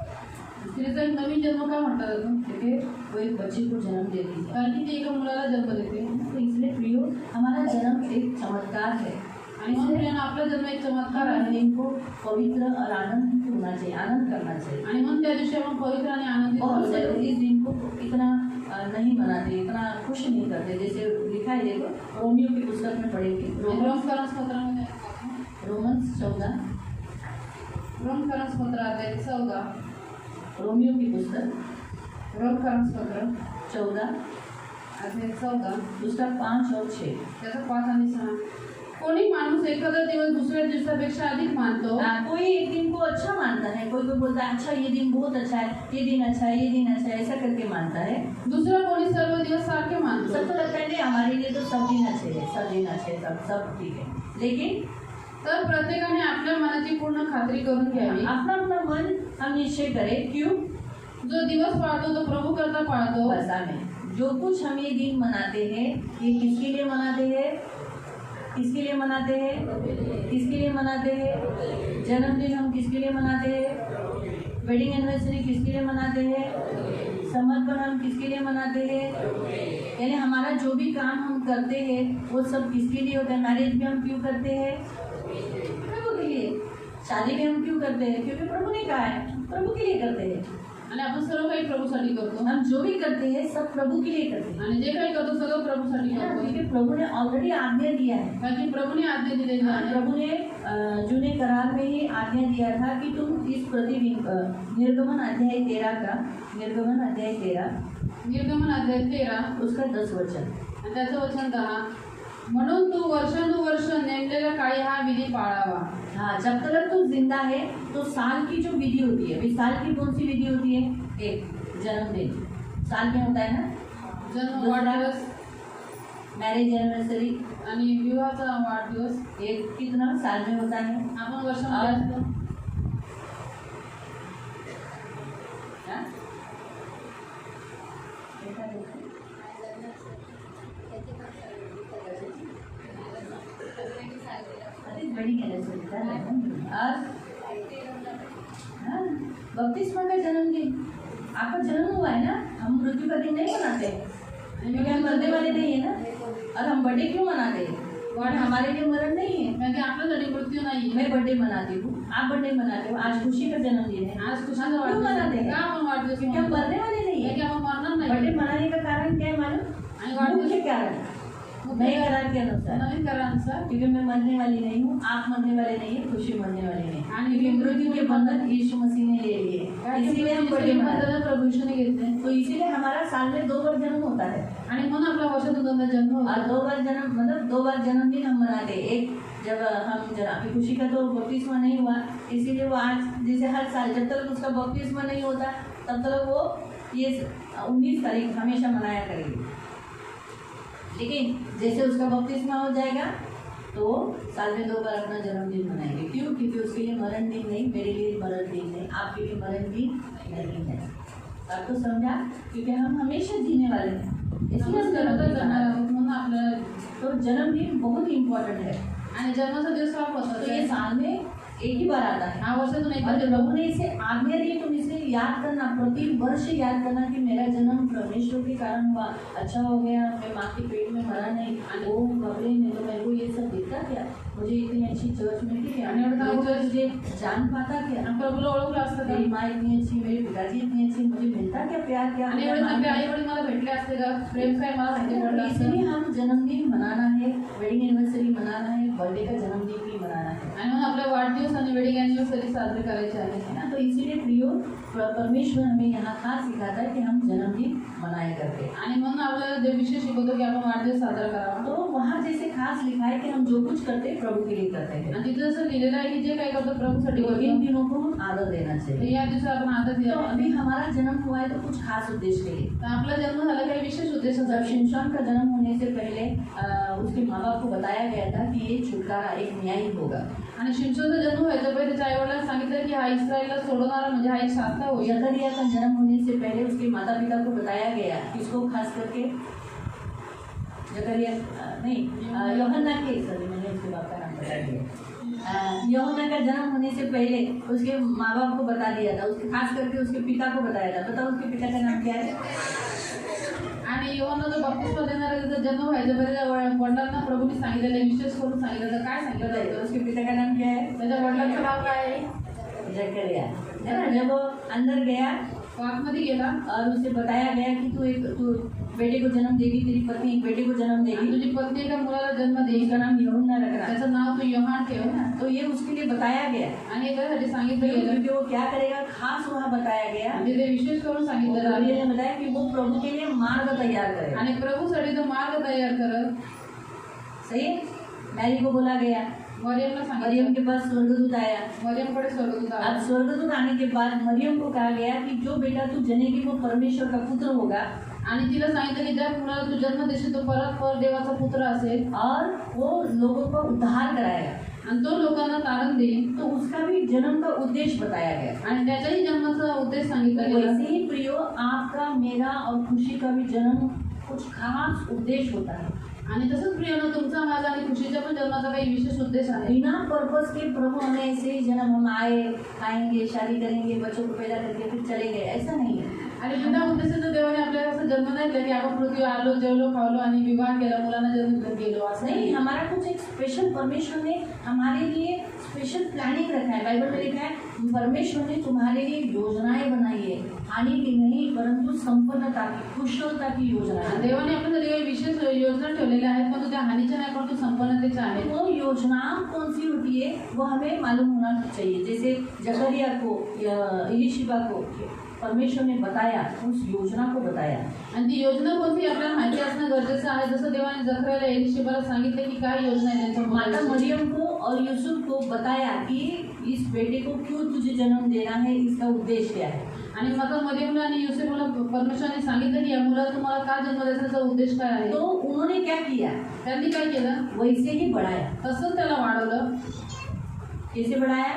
स्त्रीचा एक नवीन जन्म का म्हणतात जातो? क्योंकि वो एक बच्चे को जन्म देती है। कारण की ती एका मुलाला जन्म देते। तो इसलिए प्रियो, हमारा जन्म एक चमत्कार है, आणि म्हणून प्रियानं आपला जन्म एक चमत्कार हर आहे। दिन को पवित्र और आनंद होना चाहिए, आनंद करना चाहिए। आणि म्हणून त्या दिवशी आपण पवित्र आणि आनंदित बहुत होतो। से लोग इस दिन को इतना नहीं मनाते, इतना खुश नहीं करते। जैसे लिखा है, देखो रोमियो की पुस्तक में पढ़ेंगे, रोमकरांस पत्रामध्ये रोमन्स 14, रोमकरांस पत्र अध्याय 14, रोमियो की पुस्तक रोमकरांस पत्र 14 अध्याय 14 पुस्तक 5 और 6, त्याचा 5 आणि 6। कोणी माणूस एखादा दिवस दुसऱ्या दिवसापेक्षा अधिक मानतो. कोई एक दिन को अच्छा मानता है, कोई बोलता है अच्छा ये दिन बहुत अच्छा है, ये दिन अच्छा है, ये दिन अच्छा है, ऐसा करके मानता है. दुसरा कोणी सर्व दिवस सारखे मानतो. सबको लगता है नहीं हमारे लिए तो सब दिन अच्छे है, सब दिन अच्छे है, सब ठीक है. लेकिन तर प्रत्येकाने आपल्या मनाची पूर्ण खात्री करून घ्यावी. अपना अपना मन हम निश्चय करें. क्यों? जो दिवस पाळतो तो प्रभु करता पाळतो. ऐसा में जो कुछ हम ये दिन मनाते हैं ये किसके लिए मनाते हैं? किसके लिए मनाते हैं? किसके लिए मनाते हैं? जन्मदिन हम किसके लिए मनाते हैं? वेडिंग एनिवर्सरी किसके लिए मनाते हैं? समर्पण हम किसके लिए मनाते हैं? यानी हमारा जो भी काम हम करते हैं वो सब किसके लिए होता है? मैरिज भी हम क्यों करते हैं? प्रभु के लिए. शादी भी हम क्यों करते हैं? क्योंकि प्रभु ने कहा है, प्रभु के लिए करते हैं. आणि आपण सर्व काही प्रभूसाठी करतो. हम जो भी करते हैं सब प्रभु के लिए करते हैं. आणि जे काही करतो सगळं प्रभूसाठी है ना? करतो. क्योंकि प्रभु ने ऑलरेडी आज्ञा दिया है. कारण की प्रभूने आज्ञा दिलेली आहे. प्रभु ने जूने करार में ही आज्ञा दिया था कि तुम इस निर्गमन अध्याय 13 उसका 10 वचन आणि त्याचं वचन 10. म्हणून तू वर्षानुवर्ष नेमलेल्या काळी हा विधी पाळावा. हाँ, जब तक तू जिंदा है तो साल की जो विधि होती है, अभी साल की कौन सी विधि होती है? एक जन्मदिन साल में होता है ना, जन्म वाढदिवस, मैरिज एनिवर्सरी आणि विवाहाचा वाढदिवस एक कितना साल में होता है? आपण वर्षामध्ये असतो. हाँ? वेडिंग एनिवर्सरी का और बपतिस्मा का जन्मदिन. आपका जन्म हुआ है ना, हम मृत्यु का दिन नहीं मनाते क्योंकि हम मरने वाले नहीं है ना. और हम बर्थडे क्यों मनाते हैं? और हमारे लिए मरण नहीं है. कारण की आपल्यासाठी मृत्यू नाही. मैं बर्थडे मनाती हूँ, आप बर्थडे मनाते हो. आज खुशी का जन्मदिन है, आज खुशीचा क्यों वाढदिवस मनाते हैं? का आपण वाढदिवस क्योंकि हम मरने वाले नहीं कारण की है. आपण मरणार नाही. बर्थडे मनाने का कारण क्या है मालूम? आणि वाढदिवस मुख्य कारण नए करार के अनुसार, नवीन करारानुसार क्योंकि मैं मरने वाली नहीं हूँ, आप मरने वाले नहीं है, खुशी मरने वाले नहीं. आणि क्योंकि मृत्यु के बंधन यीशु मसीह ने ले लिए, इसीलिए हम बर्थडे मनाते हैं. प्रभू यीशूने घेतले. तो इसीलिए हमारा साल में 2 बार जन्म होता है. आणि म्हणून आपला वर्षातून दोनदा जन्म और होतो. 2 बार जन्म मतलब 2 बार जन्मदिन हम मनाते हैं. एक जब हम अभी खुशी का तो बपतिस्मा नहीं हुआ, इसीलिए वो आज जैसे हर साल जब तक उसका बपतिस्मा नहीं होता तब तक वो ये 19 तारीख हमेशा मनाया करेगी. लेकिन जैसे उसका बपतिस्मा हो जाएगा तो साल में 2 बार अपना जन्मदिन मनाएंगे. क्यों? क्योंकि उसके लिए मरण दिन नहीं, मेरे लिए मरण दिन नहीं, आपके लिए मरण दिन नहीं है. आपको समझा? क्योंकि हम हमेशा जीने वाले हैं, इसलिए हम जन्मदिन मना रहे हैं. म्हणून आपल्याला तो जन्मदिन बहुत इम्पोर्टेंट है. आणि जन्माचा दिवस का तो होता ये साल में एक ही बार आता है. हा वर्षातून और एकदा जब प्रभु ने इसे आज्ञा दी तुम इसे याद करना, प्रति वर्ष याद करना कि मेरा जन्म परमेश्वर के कारण हुआ, अच्छा हो गया, मैं माँ के पेट में मरा नहीं. ओ बाबरे, नहीं तो मेरे को ये सब दिखता क्या? मुझे इतनी अच्छी चर्च मिली क्या? मुझे जान पाता क्या? प्रभूला ओळखलं असतं मेरी माँ इतनी अच्छी, मेरे पिताजी इतनी अच्छी, मुझे मिलता क्या प्यार क्या? आणि एवढे चांगले आई वडील मला भेटले असते का? प्रेम काय मला माहिती पडलं असतं. इसलिए हम जन्मदिन मनाना है, वेडिंग एनिवर्सरी मनाना है, बर्थडे का जन्मदिन भी मनाना है. आणि म्हणून आपला वाढदिवस आणि वेडिंग एनिवर्सरी साजरी करायची आहे. है ना. तो इसीलिए प्रियो परमेश्वर हमें यहाँ खास सिखाता है कि हम जन्मदिन मनाया करते हैं. आणि म्हणून आपल्याला जे विशेष शिकवतो की आपण वाढदिवस साजरा करावा. तो वहाँ जैसे खास लिखा है कि हम जो कुछ करते हैं प्रभु के लिए करते हैं. आणि तिथं असं लिहिलेलं आहे की जे काय करतो प्रभूसाठी तो करतो. इन दिनों को हम आदर देना तर चाहिए. या दिवशी आपण आदर तो द्यावा. अभी हमारा जन्म हुआ है तो कुछ खास उद्देश्य के लिए. तर आपला जन्म झाला काही विशेष जब उद्देशासाठी. शिमशोन का जन्म होने से पहले उसके माँ बाप को बताया गया था कि ये छुटकारा एक न्यायी होगा. आणि शिमशोनचा जन्म व्हायचा पहिले त्याच्या आईवडिलांना सांगितलं की हा इस्रायलला सोडवणारा म्हणजे हा एक शास्त्र होईल. जकरिया का जन्म होने से पहले उसके माता पिता को बताया गया, किसको खास करके? जकरिया नहीं, यूहन्ना के, सॉरी मैंने उसके बाप का नाम बता दिया. यूहन्ना का जन्म होने से पहले उसके माँ बाप को बता दिया था, उसके खास करके उसके पिता को बताया था. बताओ उसके पिता का नाम क्या है? आणि योहाना जो बपतिस्मा देणारा त्याचा जन्म व्हायचा पहिले वडिलांना प्रभूने सांगितलेलं, विशेष करून सांगितलं. तर काय सांगितलं जायचं? उसके पिता का नाम क्या है? त्याच्या वडिलांचं नाव काय आहे? जकरिया. है ना. जब वो अंदर गया तो आतमध्ये गेला और उसे बताया गया कि तू बेटे को जन्म देगी, तेरी पत्नी एक बेटे को जन्म आणि देगी, तुझी पत्नी एका मुलाला जन्म देईल, उसका नाम यूहन्ना रखना. त्याचं नाव तू योहान ठेव. तो ये उसके लिए बताया गया. आणि याच्यासाठी सांगितलं गेलं क्योंकि वो क्या करेगा खास वहाँ बताया गया. म्हणजे ते विशेष करून सांगितलं गब्रियल झालं. ने बताया कि वो प्रभु के लिए मार्ग तैयार करेगा. आणि प्रभूसाठी तो मार्ग तयार करत. सही है. मैरी को बोला गया, मरियमला मरियम सांगितलं, के पास स्वर्गदूत आया। मरियमकडे स्वर्गदूत अब आला। स्वर्गदूत आने के बाद मरियम को कहा गया कि जो बेटा तू जनेगी वो परमेश्वर का पुत्र होगा आणि तिला सांगितलं की ज्या मुलाला तू जन्म देशील तो परत देवाचा पुत्र असेल और वो लोगों का उद्धार कराएगा। आणि तो लोकांना तारण देईल। तो उसका भी जन्म का उद्देश्य बताया गया। आणि त्याच्याही जन्माचा उद्देश सांगितला गेला। वैसे ही प्रियो, आपका मेरा और खुशी का भी जन्म कुछ खास उद्देश्य होता है। आणि तसंच प्रियानो, तुमचा माझा आणि खुशीच्या पण जन्माचा काही विशेष उद्देश आहे। बिना पर्पस के प्रभु हमें ऐसे ही जन्म, हम आए, खाएंगे, शादी करेंगे, बच्चों को पैदा करके फिर चले गए, ऐसा नहीं है। आणि बिना उद्देशाचं देवाने आपल्याला असं जन्म नाही दिला की आपण पृथ्वीवर आलो, जेवलो, खावलो आणि विवाह केला, मुलांना जन्म गेलो, असं नहीं, नाही। हमारा कुछ एक स्पेशल, परमेश्वर ने हमारे लिए स्पेशल प्लानिंग रखा है। बाइबल में लिखा है परमेश्वर ने तुम्हारे लिए योजनाएं बनाई है, हानि की नहीं परंतु संपन्नता की, कुशलता की योजना है। देवाने आपल्यासाठी काही विशेष योजना ठेवलेल्या आहेत, पण त्या हानीच्या नाही परंतु संपन्नतेच्या आहेत। वो योजना कौन सी होती है वो हमें मालूम होना चाहिए। जैसे जकरिया को, एलीशिबा को परमेश्वर ने बताया, उस योजना को बताया। आणि ती योजना कोणती आपल्याला माहिती असणं गरजेचं आहे। जसं देवाने जकरियाला, एलीशिबाला सांगितलं की काय योजना आहे त्यांच्या माता मुलाची। मरियम को और यूसुफ को बताया कि इस बेटे को क्यों तुझे जन्म देना है, इसका उद्देश्य क्या है। आणि माता मरियमला आणि युसेफला परमेश्वराने सांगितलं की या मुलाला तुम्हाला का जन्म द्यायचा उद्देश काय आहे। तो उन्होंने क्या किया, त्यांनी काय केलं, वैसे ही बढ़ाया। तसंच त्याला वाढवलं, कैसे बढ़ाया,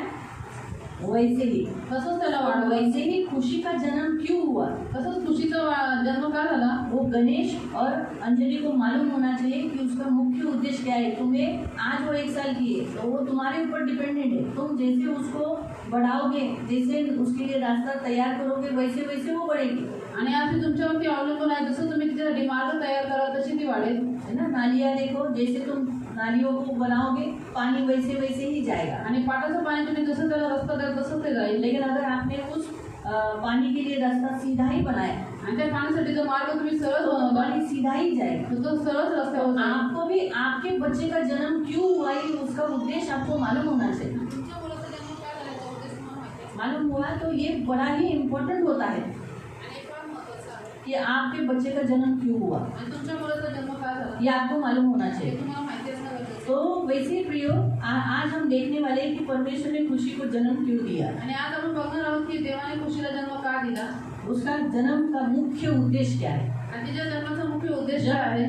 वैसे ही। तसंच त्याला और वाढवलं। वैसे ही खुशी का जन्म क्यों हुआ, तसंच खुशीचा जन्म का झाला, वो गणेश और अंजलि को मालूम होना चाहिए कि उसका मुख्य उद्देश्य क्या है। तुम्हें आज वो 1 साल की है तो वो तुम्हारे ऊपर डिपेंडेंट है। तुम जैसे उसको बढ़ाओगे, जैसे उसके लिए रास्ता तैयार करोगे, वैसे वैसे वो बढ़ेगी, आणि आज ती तुमच्यावरती अवलंबून आहे। जसं तुम्ही तिच्यासाठी मार्ग तयार कराल तशी ती वाढेल, है ना। नालियाँ देखो, जैसे तुम नालियों को बनाओगे पानी वैसे वैसे ही जाएगा। आणि पाटाचं पाणी तुम्ही जसं त्याला रस्ता द्याल तसंच ते जाईल। लेकिन अगर आपने उस पानी के लिए रास्ता सीधा ही बनाया आणि त्या पाण्यासाठी जो मार्ग तुम्ही सरळ तो बनवला पानी सीधा ही जाएगा। तर तो सरळ रस्त्यावर जाईल। आपको भी आपके बच्चे का जन्म क्यों हुआ है उसका उद्देश्य आपको मालूम होना चाहिए। तुमच्या मुलाचा जन्म काय झाला याचा उद्देश तुम्हाला माहिती आहे? मालूम हुआ तो ये बड़ा ही इम्पोर्टेंट होता है आणि हे फार महत्त्वाचं आहे। कि आपके बच्चे का जन्म क्यों हुआ, आणि तुमच्या मुलाचा जन्म काय झाला ये आपको मालूम होना हे चाहिए। तुम्हाला माहिती असणं गरजेचं आहे। तो वैसे ही प्रियो, आज हम देखने वाले हैं कि परमेश्वर ने खुशी को जन्म क्यों दिया, आणि आज आपण बघणार आहोत की देवाने खुशीला जन्म का दिला उसका जन्म का मुख्य उद्देश्य क्या है। आणि तिच्या जन्माचा मुख्य उद्देश काय आहे।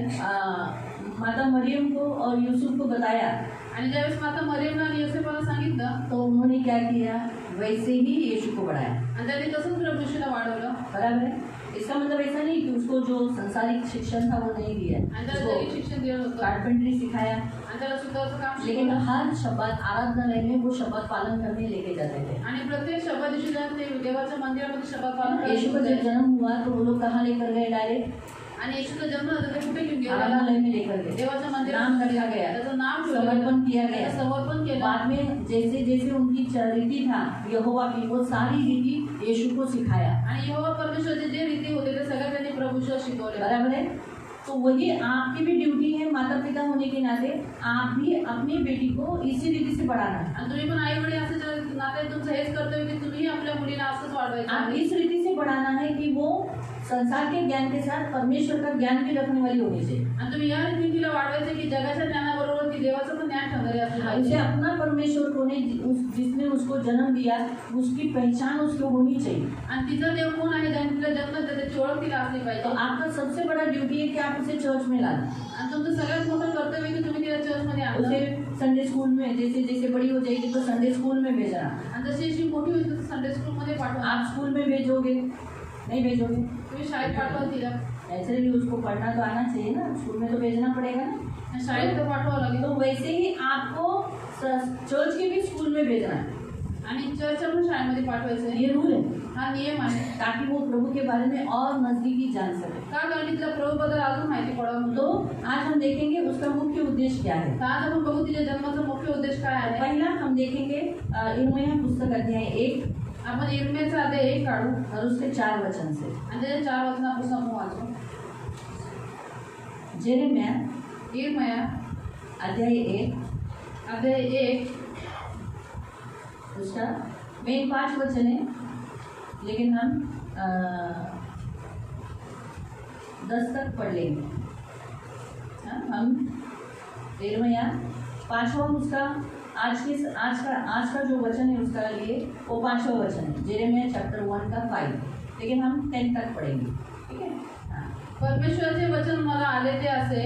माता मरियम को और यूसुफ को बताया आणि ज्यावेळेस माता मरियमला आणि योसेफला सांगितलं तो उन्होंने क्या किया, वैसे ही यीशु को बढ़ाया। आणि त्यांनी तसंच प्रभू येशूला वाढवलं। बराबर है। इसका मतलब ऐसा नहीं कि उसको जो संसारिक शिक्षण था वो नहीं दिया, आणि त्याला जरी उसको शिक्षण दिलं होतं कारपेंट्री सिखाया, आणि त्याला सुद्धाचं काम लेकिन शिकवलं। हर शब्द आराधनालय में वो शब्द पालन करने लेके जाते थे। आणि प्रत्येक शब्द दिवशी ते देवाच्या मंदिरामध्ये शब्द पालन यीशु का करायचे जब जन्म हुआ तो वो लोग कहाँ लेकर गए, डायरेक्ट आणि येशूचा जन्म झाला ते कुठे घेऊन गेला, आराधनालय में लेकर गए। देवाच्या नाम मंदिरात रखा गया, त्याचं नाव ठेवलं समर्पण किया त्याला गया। समर्पण केलं। बाद में जैसे जैसे उनकी रीति था यहोवा की, वो सारी रीति यीशु को सिखाया। आणि यहोवा परमेश्वरचे जे रीती होते ते सगळं त्यांनी प्रभूला शिकवले। बराबर है। तो वही आपकी भी ड्यूटी है, माता पिता होने के नाते आप भी अपनी बेटी को इसी रीति से बढ़ाना है। आणि तुम्ही पण आई वडील असं नाते तुमचं हेच कर्तव्य की तुम्ही आपल्या मुलीला असंच वाढवायचं आप आहे। इस रीति से बढ़ाना है कि वो संसार के ज्ञान के साथ परमेश्वर का ज्ञान भी रखने वाली होनी चाहिए। आणि तुम्ही या रीतीने तिला वाढवायचं की जगाच्या ज्ञानाबरोबर ती देवाचं पण ज्ञान ठेवणारी असली उसे पाहिजे। अपना परमेश्वर को ने जिसने उसको जन्म दिया उसकी पहचान उसको होनी चाहिए। आणि तिचा देव कोण आहे ज्याने तिला जन्म दिला त्याची ओळख तिला असली तो पाहिजे। आपका सबसे बड़ा ड्यूटी है कि आप उसे चर्च में लाना, आणि तुमचं सगळ्यात मोठं कर्तव्य आहे की तुम्ही तिला चर्चमध्ये आणलं। उसे संडे स्कूल में, जैसे जैसे बड़ी हो जाएगी तो संडे स्कूल में भेजना। आणि जशी अशी मोठी होईल तसं संडे स्कूलमध्ये पाठवा। आप स्कूल में भेजोगे, नहीं भेजोगे, तुम्ही शाळेत पाठवा तिला, नेचुरली उसको पढ़ना तो आना चाहिए ना, स्कूल में तो भेजना पड़ेगा ना। आणि शाळेत तर पाठवावं लागेल। तो वैसे ही आपको चर्च के भी स्कूल में भेजना है, आणि चर्चच्या पण शाळेमध्ये पाठवायचं आहे। ये रूल है, हा नियम आहे। ताकि वो प्रभु के बारे में और नजदीकी जान सके। का कारण की तिला प्रभूबद्दल अजून माहिती पडावं तो म्हणून। आज हम देखेंगे उसका मुख्य उद्देश्य क्या है। तर आज आपण बघू तिच्या जन्माचा मुख्य उद्देश काय आहे। पहला हम देखेंगे इर्मिया पुस्तक अध्याय 1 आपण इर्मियाचा अध्याय 1 काढू और उसके 4 वचन से। आणि त्याच्या 4 वचनापासून आपण वाचू। जेरेमिया इर्मिया अध्याय 1 अध्याय 1 उसका मेन 5 वचन है, लेकिन हम 10 तक पढ़ लेंगे। हाँ, हम इर्मिया पांचवा उसका आज का जो वचन है उसका लिए वो पांचवा वचन है, जेरेमिया चैप्टर 1 का 5, लेकिन हम 10 तक पढ़ेंगे, ठीक है। हाँ। परमेश्वराचे वचन मला आले ते असे,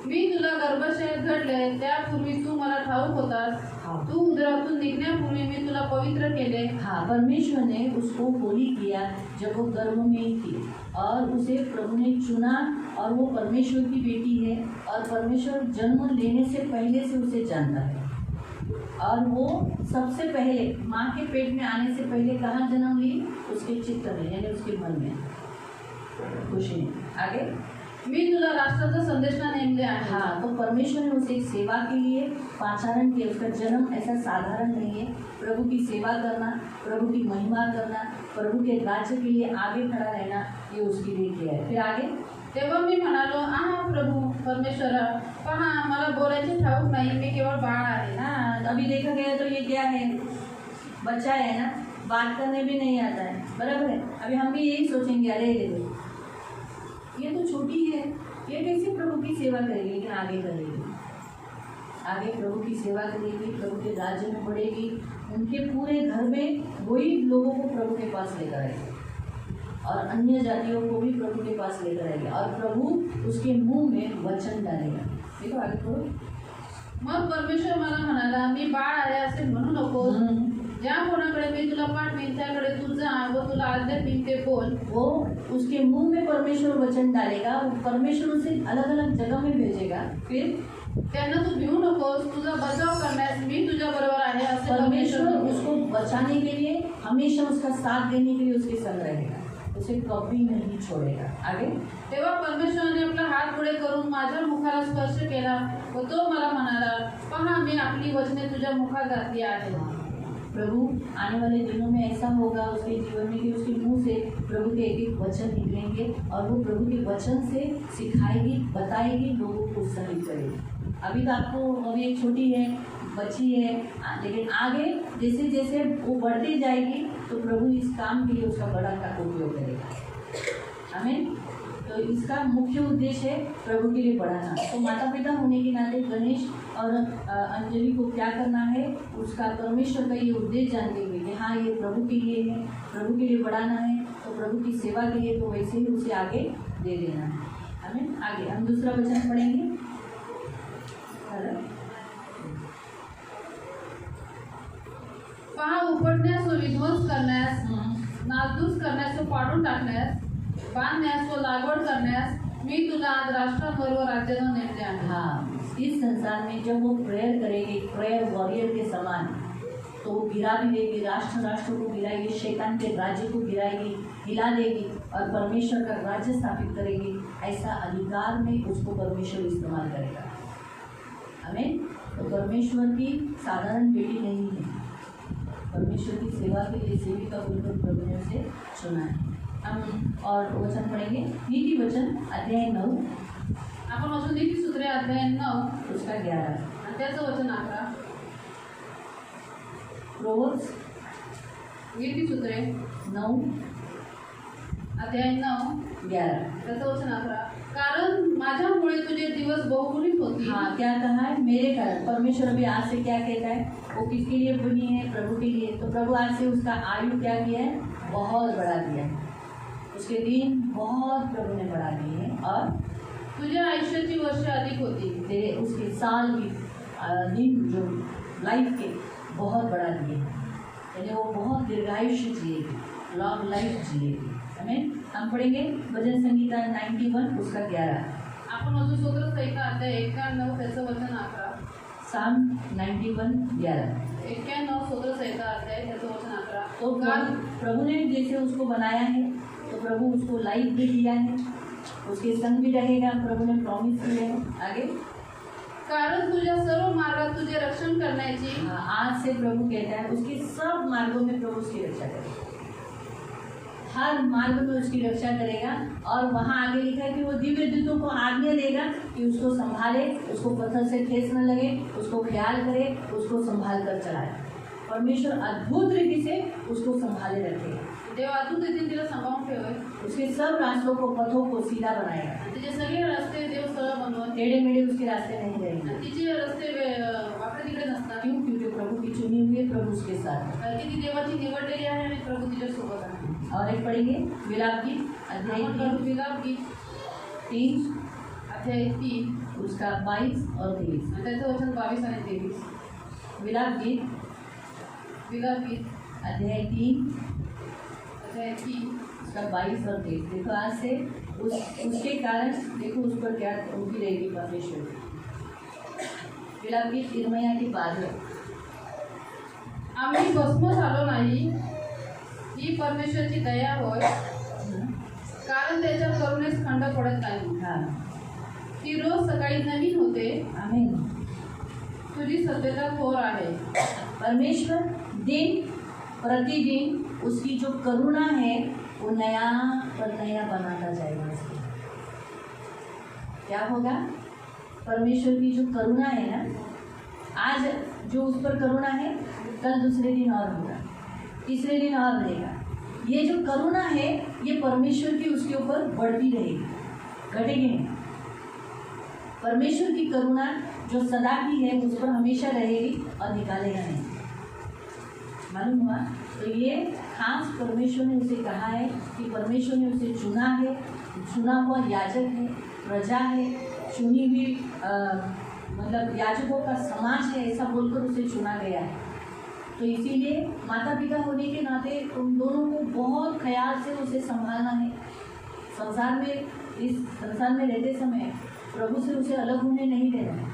मी तुला गर्भाशयात घडले त्यापूर्वी तू मला ठाऊक होतास, हाँ। तू उदरातून निघण्यापूर्वी मी तुला पवित्र केले। हाँ, परमेश्वर ने उसको होली किया जब वो गर्भ में ही थी, और उसे प्रभु ने चुना, और वो परमेश्वर की बेटी है, और परमेश्वर जन्म लेने से पहले से उसे जानता है, और वो सबसे पहले माँ के पेट में आने से पहले कहाँ जन्म ली? उसके चित्त में, यानी उसके मन में, खुशी में। आगे, मी तुला राष्ट्राचा संदेशा नेमले आहे। हाँ, तो परमेश्वर ने उसे एक सेवा के लिए पाचारण किया। उसका जन्म ऐसा साधारण नहीं है, प्रभु की सेवा करना, प्रभु की महिमा करना, प्रभु के राज्य के लिए आगे खड़ा रहना, ये उसके लिए किया है। फिर आगे, तेव्हा मी म्हणालो, आहा प्रभु परमेश्वरा, पहा मला बोलायचे ठाऊक नाही, मी केवळ बाळ आहे। हाँ, अभी देखा गया तो ये क्या है? बच्चा है ना, बात करने भी नहीं आता है, बराबर है। अभी हम भी यही सोचेंगे, अरे ये तो छोटी है, ये कैसे प्रभु की सेवा करेगी? लेकिन आगे करेगी, आगे प्रभु की सेवा करेगी, प्रभु के राज्य में बढ़ेगी, उनके पूरे घर में वही लोगों को प्रभु के पास लेकर आएगी, और अन्य जातियों को भी प्रभु के पास लेकर आएगी, और प्रभु उसके मुंह में वचन डालेगा। देखो आगे पढ़ो। मग परमेश्वर मला म्हणाला, मी बाळ आहे असे म्हणू नको, ज्या कोणाकडे मी तुला पाठवीन त्याकडे तू जा व तुला आज्ञा देईन ते बोल। वो उसके मुंह में परमेश्वर वचन डालेगा, परमेश्वर उसे अलग अलग जगह में भेजेगा। फिर त्यांना तू भिवू नकोस, तुझा बचाव करण्यास मी तुझ्या बरोबर आहे असे परमेश्वर उसको बचाने के लिए, हमेशा उसका साथ देने के लिए उसके संग रहेगा, उसे कभी नहीं छोड़ेगा। आगे, तेव्हा परमेश्वराने आपला हात पुढे करून माझ्या मुखाला स्पर्श केला व तो मला म्हणाला, पहा मी आपली वचने तुझ्या मुखात घातली आहेत। प्रभु आने वाले दिनों में ऐसा होगा उसके जीवन में कि उसके मुंह से प्रभु के एक एक वचन निकलेंगे, और वो प्रभु के वचन से सिखाएगी, बताएगी, लोगों को उत्साहित करेगी। अभी तो आपको अभी एक छोटी है, बच्ची है, लेकिन आगे जैसे जैसे वो बढ़ती जाएगी तो प्रभु इस काम के लिए उसका बड़ा का उपयोग करेगा। आमीन। तो इसका मुख्य उद्देश्य है प्रभु के लिए बढ़ाना। तो माता पिता होने के नाते गणेश और अंजलि को क्या करना है, उसका परमेश्वर का ये उद्देश्य जानते हुए कि हाँ ये प्रभु के लिए है, प्रभु के लिए बढ़ाना है, तो प्रभु की सेवा के लिए, तो वैसे ही उसे आगे दे देना है। आमीन। आगे हम दूसरा वचन पढ़ेंगे। पहा उपटण्यास व विध्वंस करण्यास, नासधूस करण्यास व पाडून टाकण्यास, बांधण्यास व लागवड करण्यास मी तुला आज राष्ट्रांवर व राज्यांवर नेमले आहे। हाँ, इस संसार में जब वो प्रेयर करेगी, प्रेयर वॉरियर के समान, तो वो गिरा भी देगी, राष्ट्र राष्ट्र को गिराएगी, शैतान के राज्य को गिराएगी, हिला देगी, और परमेश्वर का राज्य स्थापित करेगी। ऐसा अधिकार में उसको परमेश्वर इस्तेमाल करेगा। आमीन। तो परमेश्वर की साधारण बेटी नहीं है, परमेश्वर की सेवा के लिए सेविका बोलकर प्रभु ने उसे चुना है। हम और वचन पढ़ेंगे, नीति वचन अध्याय 9, आपण वाचू नीतिसूत्रे अध्याय 9 उसका 11, आणि त्याचं वचन 11। प्रोवर्ब्स नीतिसूत्रे 9 अध्याय 9 11, त्याचं वचन 11। कारण माझ्यामुळे तुझे दिवस बहुगुणित होतील। हाँ, क्या कहा है? मेरे कारण। परमेश्वर अभी आज से क्या कहता है? वो किसके लिए बनी है? प्रभु के लिए। तो प्रभु आज से उसका आयु क्या किया है? बहुत बढ़ा दिया है, उसके दिन बहुत प्रभु ने बढ़ा दिए हैं, और तुझ्या आयुष्याची वर्ष अधिक होतील, तेरे उसके साल की दिन जो लाइफ के बहुत बढ़ा दिए हैं, यानी वो बहुत दीर्घायुष्य जिएगी, लॉन्ग लाइफ जिएगी। हमें हम पढ़ेंगे भजन संगीता 91 उसका 11। आपण वाचू स्तोत्र संहिता अध्याय 91 त्याचं वचन 11। साम 91 11। 91 स्तोत्र संहिता अध्याय त्याचं वचन 11। तो प्रभु ने जैसे उसको बनाया है, तो प्रभु उसको लाइफ भी दिया है, उसके संग भी रहेगा, प्रभु ने प्रॉमिस किया है। आगे, कारण तुझ्या सर्व मार्गात तुझे रक्षण करण्याची, आज से प्रभु कहता है उसके सब मार्गों में प्रभु उसकी रक्षा करेगा, हर मार्ग में उसकी रक्षा करेगा। और वहाँ आगे लिखा है कि वो दिव्य दूतों को आज्ञा देगा कि उसको संभाले, उसको पत्थर से ठेस न लगे, उसको ख्याल करे, उसको संभाल कर चलाए। परमेश्वर अद्भुत रीति से उसको संभाले रखेगा। देव अजून देखील तिला सांभाळून ठेवाय उसके सब रास्तों को पथों को सीधा बनाएगा। आणि तिचे सगळे रस्ते देव सरळ बनवत टेढ़े मेढ़े उसके रास्ते नहीं रहेंगे। आणि तिचे रस्ते वाकडे तिकडे नसतात क्यों? क्योंकि प्रभु की चुनी हुई है, प्रभु उसके साथ है। की ती देवाची निवडलेली आहे आणि प्रभू तिच्या सोबत आहे। और एक पढ़ेंगे विलाप गीत अध्याय आपण 3 विलाप गीत 3 अध्याय 3 उसका 22 और 23। आणि त्याचं वचन 22 आणि 23। विलाप गीत विलाप गीत अध्याय 3 अध्याय 3 उसका 22 और 23। देखो आज से उसके कारण देखो उस पर क्या उनकी रहेगी परमेश्वर की। विलाप गीत इर्मया की बात है। आम्ही भस्म झालो नाही ही परमेश्वरची दया होय, कारण त्याच्या करुणेस खंड पडत नाही। हाँ ती रोज सकाळी नवीन होते, आमीन। तुझी सत्यता थोर आहे। परमेश्वर दिन प्रतिदिन उसकी जो करुणा है वो नया पर नया बनाता जाएगा। उसको क्या होगा? परमेश्वर की जो करुणा है ना, आज जो उस पर करुणा है कल दूसरे दिन और होगा, तीसरे दिन और रहेगा। ये जो करुणा है ये परमेश्वर की उसके ऊपर बढ़ती रहेगी, घटेगी नहीं। परमेश्वर की करुणा जो सदा की है उस पर हमेशा रहेगी और निकालेगा नहीं। मालूम हुआ? तो ये खास परमेश्वर ने उसे कहा है कि परमेश्वर ने उसे चुना है, चुना हुआ याजक है, प्रजा है, चुनी हुई मतलब याजकों का समाज है, ऐसा बोलकर उसे चुना गया है। तो इसीलिए माता पिता होने के नाते उन दोनों को बहुत ख्याल से उसे संभालना है। संसार में, इस संसार में रहते समय प्रभु से उसे अलग होने नहीं देना है।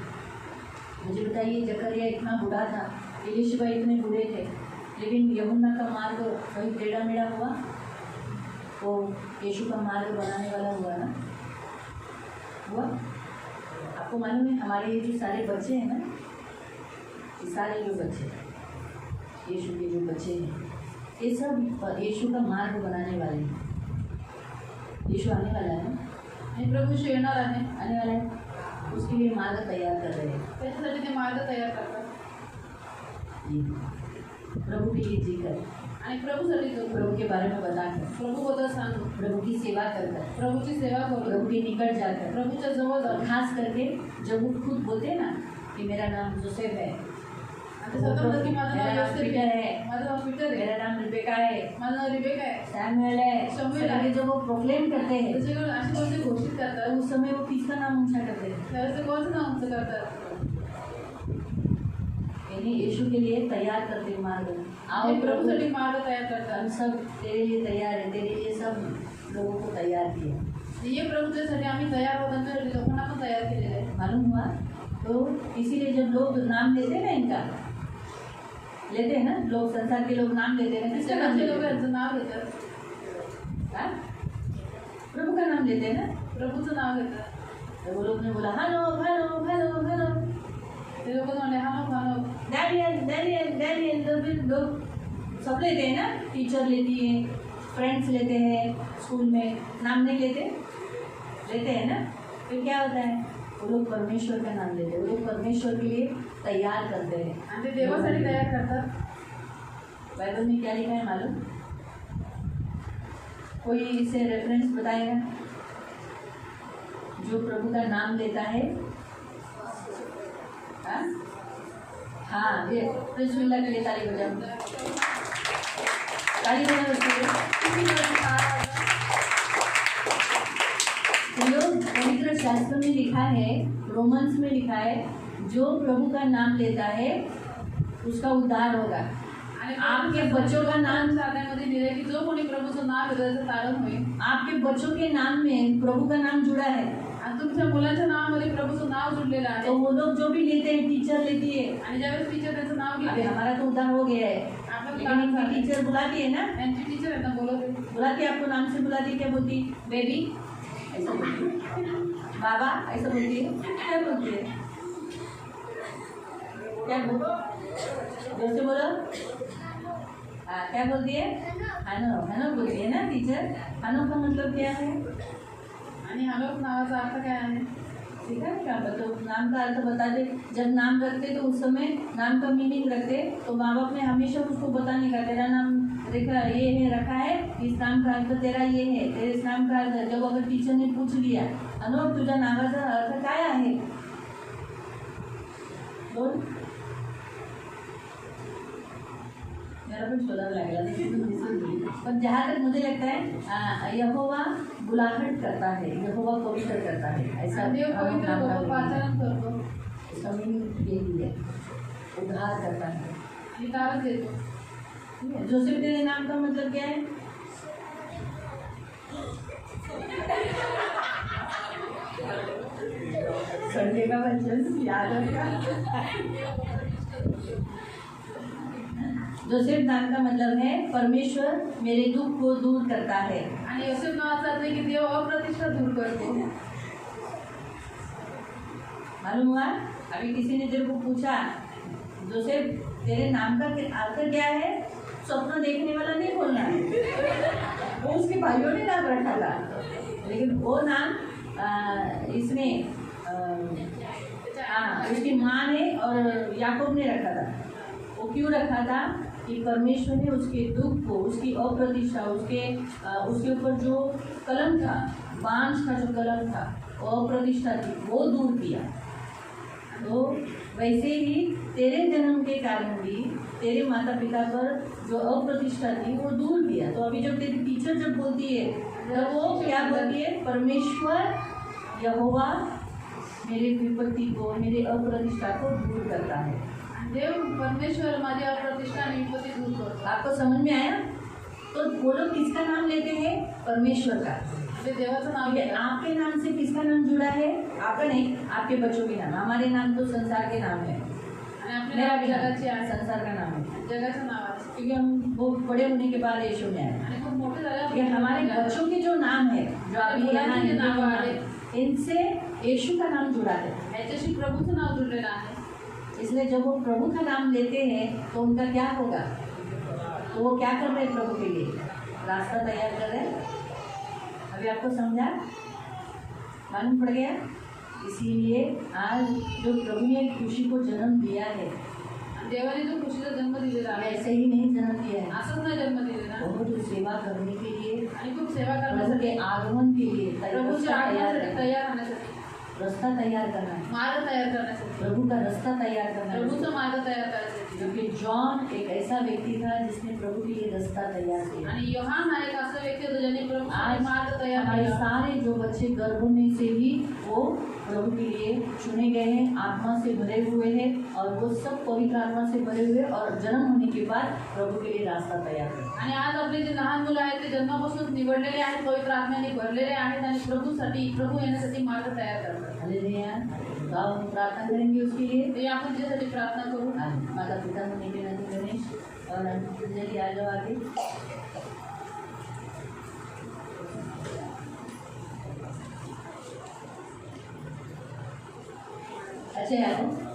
मुझे बताइए, जकरिया इतना बूढ़ा था, एलीशिबा इतने बूढ़े थे, लेकिन यूहन्ना का मार्ग कहीं टेढ़ा मेढ़ा हुआ, वो यीशु का मार्ग बनाने वाला हुआ ना, हुआ। आपको मालूम है हमारे ये जो सारे बच्चे हैं ना, ये सारे जो बच्चे यीशु के जो बच्चे हैं, ये सब यीशु का मार्ग बनाने वाले हैं। यीशु आने वाला है ना, आणि प्रभू यीशू येणार आहे, आने वाला है, उसके लिए मार्ग तैयार कर रहे हैं। त्याच्यासाठी ते मार्ग तयार करतात ये प्रभु के लिए जीकर आणि प्रभूसाठी तो प्रभु के बारे में बताकर, प्रभूबद्दल सांगू, प्रभु की सेवा कर प्रभूची सेवा करू, प्रभु के निकट जाकर, प्रभूच्या जवळ और जाऊ। खास करके जब वो खुद बोलते हैं ना कि मेरा नाम जोसेफ है, आता स्वतः म्हणतात की माझं मेरा नाव नाम योसेफ पीटर आहे, है, माझं नाव पीटर आहे, मेरा नाम रिबेका है, माझं नाव रिबेका आहे, सैमुएल है, शमूएल है। सभी जब वो प्रोक्लेम करते हैं त्याच्याकडे अशी कोणते घोषित तो करतात, उस समय वो किसका नाम ऊंचा करते हैं? त्यावेळेस ते कोणचं नाव उंच करतात? यानी यीशु के लिए तैयार करते हैं मार्ग। आओ ते प्रभु, प्रभूसाठी मार्ग तयार हम करतात। सब तेरे लिए तैयार है, तेरे लिए सब लोगों को तैयार किया। ये प्रभूच्यासाठी आम्ही तयार होतो, त्यांच्यासाठी लोकांना पण तयार केलेलं आहे। मालूम हुआ? तो इसीलिए जब लोग नाम लेते हैं ना, इनका लेते हैं ना, लोग संसार के लोग नाम लेते हैं ना, किसका नाम त्याचे लेते लोक हैं? यांचं नाव घेतात, हाँ? प्रभु का नाम लेते हैं ना। प्रभूचं नाव घेतात। तो वो लोग ने बोला हेलो हेलो हेलो हेलो ते लोक म्हणले हा नो डैनियल डैनियल डैनियल, तो फिर लोग सब लेते हैं ना, टीचर लेती है, फ्रेंड्स लेते हैं, स्कूल में नाम नहीं लेते हैं ना। फिर क्या होता है, वो लोग परमेश्वर का नाम लेते हैं, वो लोग परमेश्वर के लिए तैयार करते हैं। आणि ते देवासाठी तयार करतात। बाइबल में क्या लिखा है मालूम? कोई इसे रेफरेंस बताएगा? जो प्रभु का नाम लेता है, हाँ, ये बिस्मिल्लाह के लिए ताली बजाओ, ताली बजाओ उसके लिए। तो लोग पवित्र शास्त्र में लिखा है, रोमन्स में लिखा है, जो प्रभु का नाम लेता है उसका उद्धार होगा। आणि आपके बच्चों का नाम, साधण्यामध्ये दिले की जो कोणी प्रभूचं नाव घेतो त्याचं तारण होईल। आपके बच्चों के नाम में प्रभु का नाम जुड़ा है, आणि तुमच्या मुलाच्या नावामध्ये प्रभूचं नाव जुडलेलं आहे। तो वो लोग जो भी लेते हैं, टीचर लेती है, आणि ज्यावेळेस टीचर त्याचं नाव अभी घेते, हमारा तो उद्धार हो गया है, आपलं लेकिन काम इनकी झालं। टीचर बुलाती है ना, त्यांची टीचर यांना बोलवते, बुलाती है, आपको नाम से बुलाती है, क्या बोलती? बेबी ऐसा बोलती है, बाबा ऐसा बोलती है, क्या बोलती है? क्या बोलती? जोर से बोलो। हाँ, क्या बोलती है? हानो, हानो बोलती है ना टीचर। हानो का मतलब क्या है? आणि हानोक नावाचा अर्थ काय आहे? ठीक है क्या तो नाम का अर्थ बता दे। जब नाम रखते तो उस समय नाम का मीनिंग रखते, तो माँ बाप ने हमेशा उसको बताने का, तेरा नाम देखा ये है रखा है, इस नाम का अर्थ तेरा ये है, तेरे इस नाम का अर्थ। जब अगर टीचर ने पूछ लिया अनोट तुझा नावाचा अर्थ काय आहे, बोल, मेरा भी शोधावा लागला। पर जहाँ तक मुझे लगता है यहोवा बुलाहट करता है, यहोवा पवित्र करता है, ऐसा देव पवित्र होतो, पाचारण करतो यही है, उद्धार करता है, अधिकार देतो। जोसेफ तेरे नाम का मतलब क्या है? संडे का वचन याद रखा। जोसेफ नाम का मतलब है परमेश्वर मेरे दुख को दूर करता है। आणि योसेफ नावाचा अर्थ आहे की देव अप्रतिष्ठा दूर करतो। मालूम हुआ? अभी किसी ने तेरे को पूछा जोसेफ तेरे नाम का अर्थ क्या है, स्वप्न देखने वाला नहीं बोलना है, वो उसके भाइयों ने नाम रखा था, लेकिन वो नाम इसने उसकी माँ ने और याकूब ने रखा था। वो क्यों रखा था कि परमेश्वर ने उसके दुख को, उसकी अप्रतिष्ठा, उसके ऊपर जो कलम था, बांझ का जो कलम था, वो अप्रतिष्ठा थी, वो दूर किया। तो वैसे ही तेरे जन्म के कारण भी तेरे माता पिता पर जो अप्रतिष्ठा थी वो दूर किया। तो अभी जब तेरी टीचर जब बोलती है तब वो क्या बोलती है? परमेश्वर यहोवा मेरे विपत्ति को, मेरे अप्रतिष्ठा को दूर करता है। देव परमेश्वर माझी अप्रतिष्ठा आणि विपत्ती दूर करतो। आपको समझ में आया? तो वो लोग किसका नाम लेते हैं? परमेश्वर का। ते देवाचं नाव ठीक है, आपके नाम से किसका नाम जुड़ा है? आपका नहीं, आपके बच्चों के नाम। हमारे नाम तो संसार के नाम है, आणि आपले मेरा नाव भी जगाचे आहे, संसार का नाम है, जगाचं नाव आहे। क्योंकि हम बहुत बड़े होने के बाद यीशु में आए। आणि खूप मोठे झाल्यावर ये हमारे बच्चों के जो नाम है, जो अभी यहाँ मुलांचे इनके नाव नाम आहे, है, इनसे यीशु का नाम जुड़ा है। याच्याशी प्रभूचं नाव जुळलेलं आहे। इसलिए जब वो प्रभु का नाम लेते हैं तो उनका क्या होगा? तो वो क्या कर रहे हैं प्रभु के लिए? रास्ता तैयार कर रहे हैं। अभी आपको समझा, मालूम पड़ गया? इसीलिए आज जो प्रभु ने खुशी को जन्म दिया है, देवाने जो खुशीचा जन्म दिलेला आहे, ऐसे ही नहीं जन्म दिया है, असंच नाही जन्म दिलेला, बहुत सेवा करने के लिए, आणि खूप सेवा प्रभु करण्यासाठी, के आगमन के लिए प्रभूच्या रास्ता तैयार आगमनासाठी करना है, तयार राहण्यासाठी, रास्ता तैयार करना है, मार्ग तयार करण्यासाठी, प्रभु का रास्ता तैयार करना है। प्रभूचा मार्ग तयार करायसाठी। क्योंकि जॉन एक ऐसा व्यक्ति था जिसने प्रभु के लिए रास्ता तैयार किया। आणि योहान हा एक असा व्यक्ती होता ज्याने प्रभूचा आज मार्ग तयार हमारे केला। सारे जो बच्चे गर्भ में से ही वो प्रभु के लिए चुने गए हैं, आत्मा से भरे हुए हैं, और वो सब पवित्र आत्मा से भरे हुए, और जन्म होने के बाद प्रभु के लिए रास्ता तैयार करते हैं। आणि आज आपले जे लहान मुलं आहेत ते जन्मापासून निवडलेले आहेत, पवित्र आत्म्याने भरलेले आहेत आणि प्रभू येण्यासाठी मार्ग तयार करतात। हालेलुया। तो हम प्रार्थना करेंगे उसके लिए। ते आपण त्यासाठी प्रार्थना करू। माता पिता होने के नाते गणेश और अंजलि आ जाओ आगे। अच्छा यार,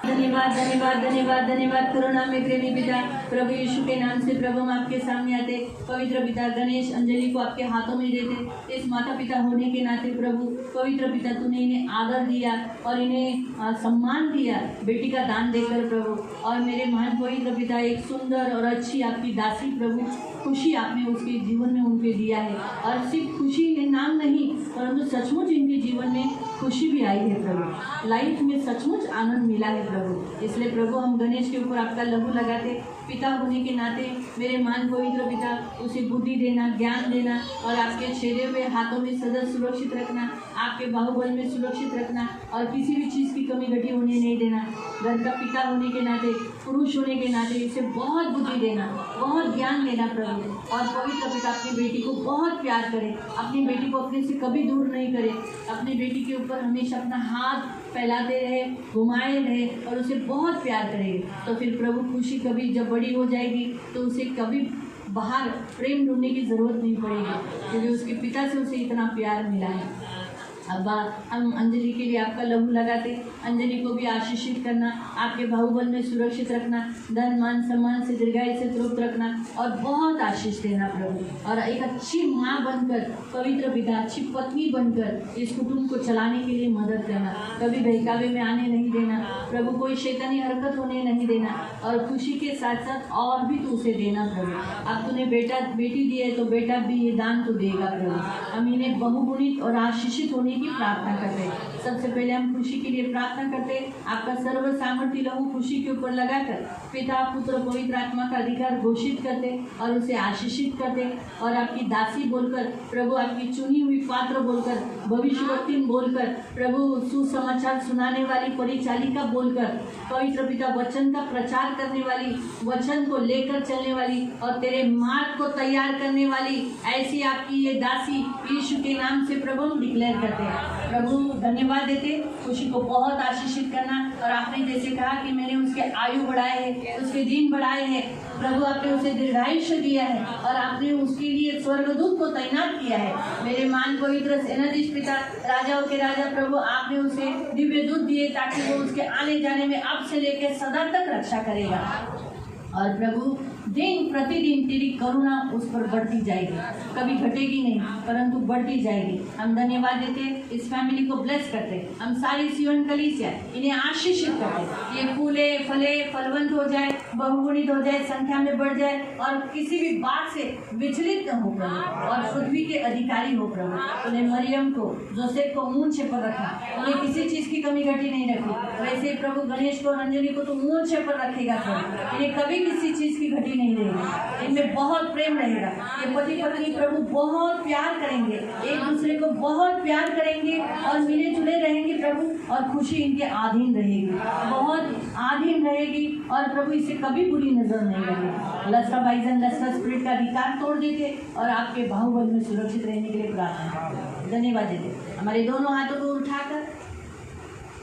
धन्यवाद धन्यवाद धन्यवाद धन्यवाद। करुणा में प्रेमी पिता, प्रभु यीशु के नाम से प्रभु हम आपके सामने आते, पवित्र पिता गणेश अंजलि को आपके हाथों में देते। इस माता पिता होने के नाते प्रभु पवित्र पिता तूने इन्हें आदर दिया और इन्हें सम्मान दिया बेटी का दान देकर प्रभु। और मेरे महान पवित्र पिता, एक सुंदर और अच्छी आपकी दासी प्रभु, खुशी आपने उसके जीवन में उनके दिया है, और सिर्फ खुशी के नाम नहीं परंतु सचमुच इनके जीवन में खुशी भी आई है प्रभु, लाइफ में सचमुच आनंद मिला है प्रभु। इसलिए प्रभु हम गणेश के ऊपर आपका लहू लगाते, पिता होने के नाते मेरे मान पवित्र पिता उसे बुद्धि देना, ज्ञान देना, और आपके छेदे हुए हाथों में सदा सुरक्षित रखना, आपके बाहुबल में सुरक्षित रखना, और किसी भी चीज़ की कमी घटी होने नहीं देना। घर का पिता होने के नाते, पुरुष होने के नाते इसे बहुत बुद्धि देना, बहुत ज्ञान देना प्रभु। और पवित्र पिता अपनी बेटी को बहुत प्यार करे, अपनी बेटी को अपने से कभी दूर नहीं करे, अपनी बेटी के ऊपर हमेशा अपना हाथ फैलाते रहे, घुमाए रहे, और उसे बहुत प्यार करेंगे। तो फिर प्रभु खुशी कभी जब बड़ी हो जाएगी तो उसे कभी बाहर प्रेम ढूंढने की ज़रूरत नहीं पड़ेगी, क्योंकि उसके पिता से उसे इतना प्यार मिला है। अब्बा, हम अंजलि के लिए आपका लहू लगाते, अंजलि को भी आशीषित करना, आपके बाहुबल में सुरक्षित रखना, धन मान सम्मान से दीर्घायु से तृप्त रखना और बहुत आशीष देना प्रभु। और एक अच्छी माँ बनकर, पवित्र पिता, अच्छी पत्नी बनकर इस कुटुंब को चलाने के लिए मदद करना, कभी बहकावे में आने नहीं देना प्रभु, कोई शैतानी हरकत होने नहीं देना और खुशी के साथ साथ और भी तो उसे देना प्रभु। अब तूने बेटा बेटी दी है तो बेटा भी ये दान तो देगा प्रभु। हम इन्हें बहुगुणित और आशीषित होने की प्रार्थना करते हैं। सबसे पहले हम खुशी के लिए प्रार्थना करते हैं, आपका सर्व सामर्थ्य लहू खुशी के ऊपर लगाकर पिता पुत्र पवित्र आत्मा का अधिकार घोषित करते और उसे आशीषित करते और आपकी दासी बोलकर प्रभु, आपकी चुनी हुई पात्र बोलकर, भविष्यवक्ता बोलकर प्रभु, सुसमाचार सुनाने वाली परिचालिका बोलकर, पवित्र पिता वचन का प्रचार करने वाली, वचन को लेकर चलने वाली और तेरे मार्ग को तैयार करने वाली ऐसी आपकी ये दासी यीशु के नाम से प्रभु हम डिक्लेयर करते हैं। प्रभु धन्यवाद देते, खुशी को बहुत आशीषित करना और आपने जैसे कहा कि मैंने उसके आयु बढ़ाए हैं, उसके दिन बढ़ाए हैं प्रभु, आपने उसे दीर्घायुष्य दिया है और आपने उसके लिए स्वर्गदूत को तैनात किया है। मेरे मान पवित्र सेनाधीश पिता, राजाओं के राजा प्रभु, आपने उसे दिव्य दूत दिए ताकि वो उसके आने जाने में अब से लेकर सदा तक रक्षा करेगा और प्रभु दिन प्रतिदिन तेरी करुणा उस पर बढ़ती जाएगी, कभी घटेगी नहीं परंतु बढ़ती जाएगी। हम धन्यवाद देते, इस फैमिली को ब्लेस करते, हम सारी सीवन कलीसिया इन्हें आशीषित करते, ये फूले फले फलवंत हो जाए, बहुगुणित हो जाए, संख्या में बढ़ जाए और किसी भी बात से विचलित न हो प्रभु और पृथ्वी के अधिकारी हो प्रभु। उन्हें मरियम को, जोसेफ को ऊंचे पर रखा, उन्हें किसी चीज की कमी घटी नहीं रखी। वैसे प्रभु गणेश को, अंजलि को तो ऊंचे पर रखेगा प्रभु, इन्हें कभी किसी चीज की घटी नहीं रहेगी, इनमें बहुत प्रेम रहेगा। ये पति पत्नी प्रभु बहुत प्यार करेंगे, एक दूसरे को बहुत प्यार करेंगे और मिले जुले रहेंगे प्रभु और खुशी इनके अधीन रहेगी, बहुत अधीन रहेगी और प्रभु इसे कभी बुरी नजर नहीं लगेगी। लस्का बाइजन लस्का स्पिरिट का अधिकार तोड़ देते और आपके बाहुबल में सुरक्षित रहने के लिए प्रार्थना करते। धन्यवाद देते, हमारे दोनों हाथों को उठाकर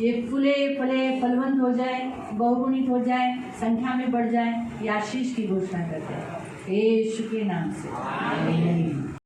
ये फूले फले फलवंत हो जाए, बहुगुणित हो जाए, संख्या में बढ़ जाए, ये आशीष की घोषणा करते हैं यीशु के नाम से। आमीन।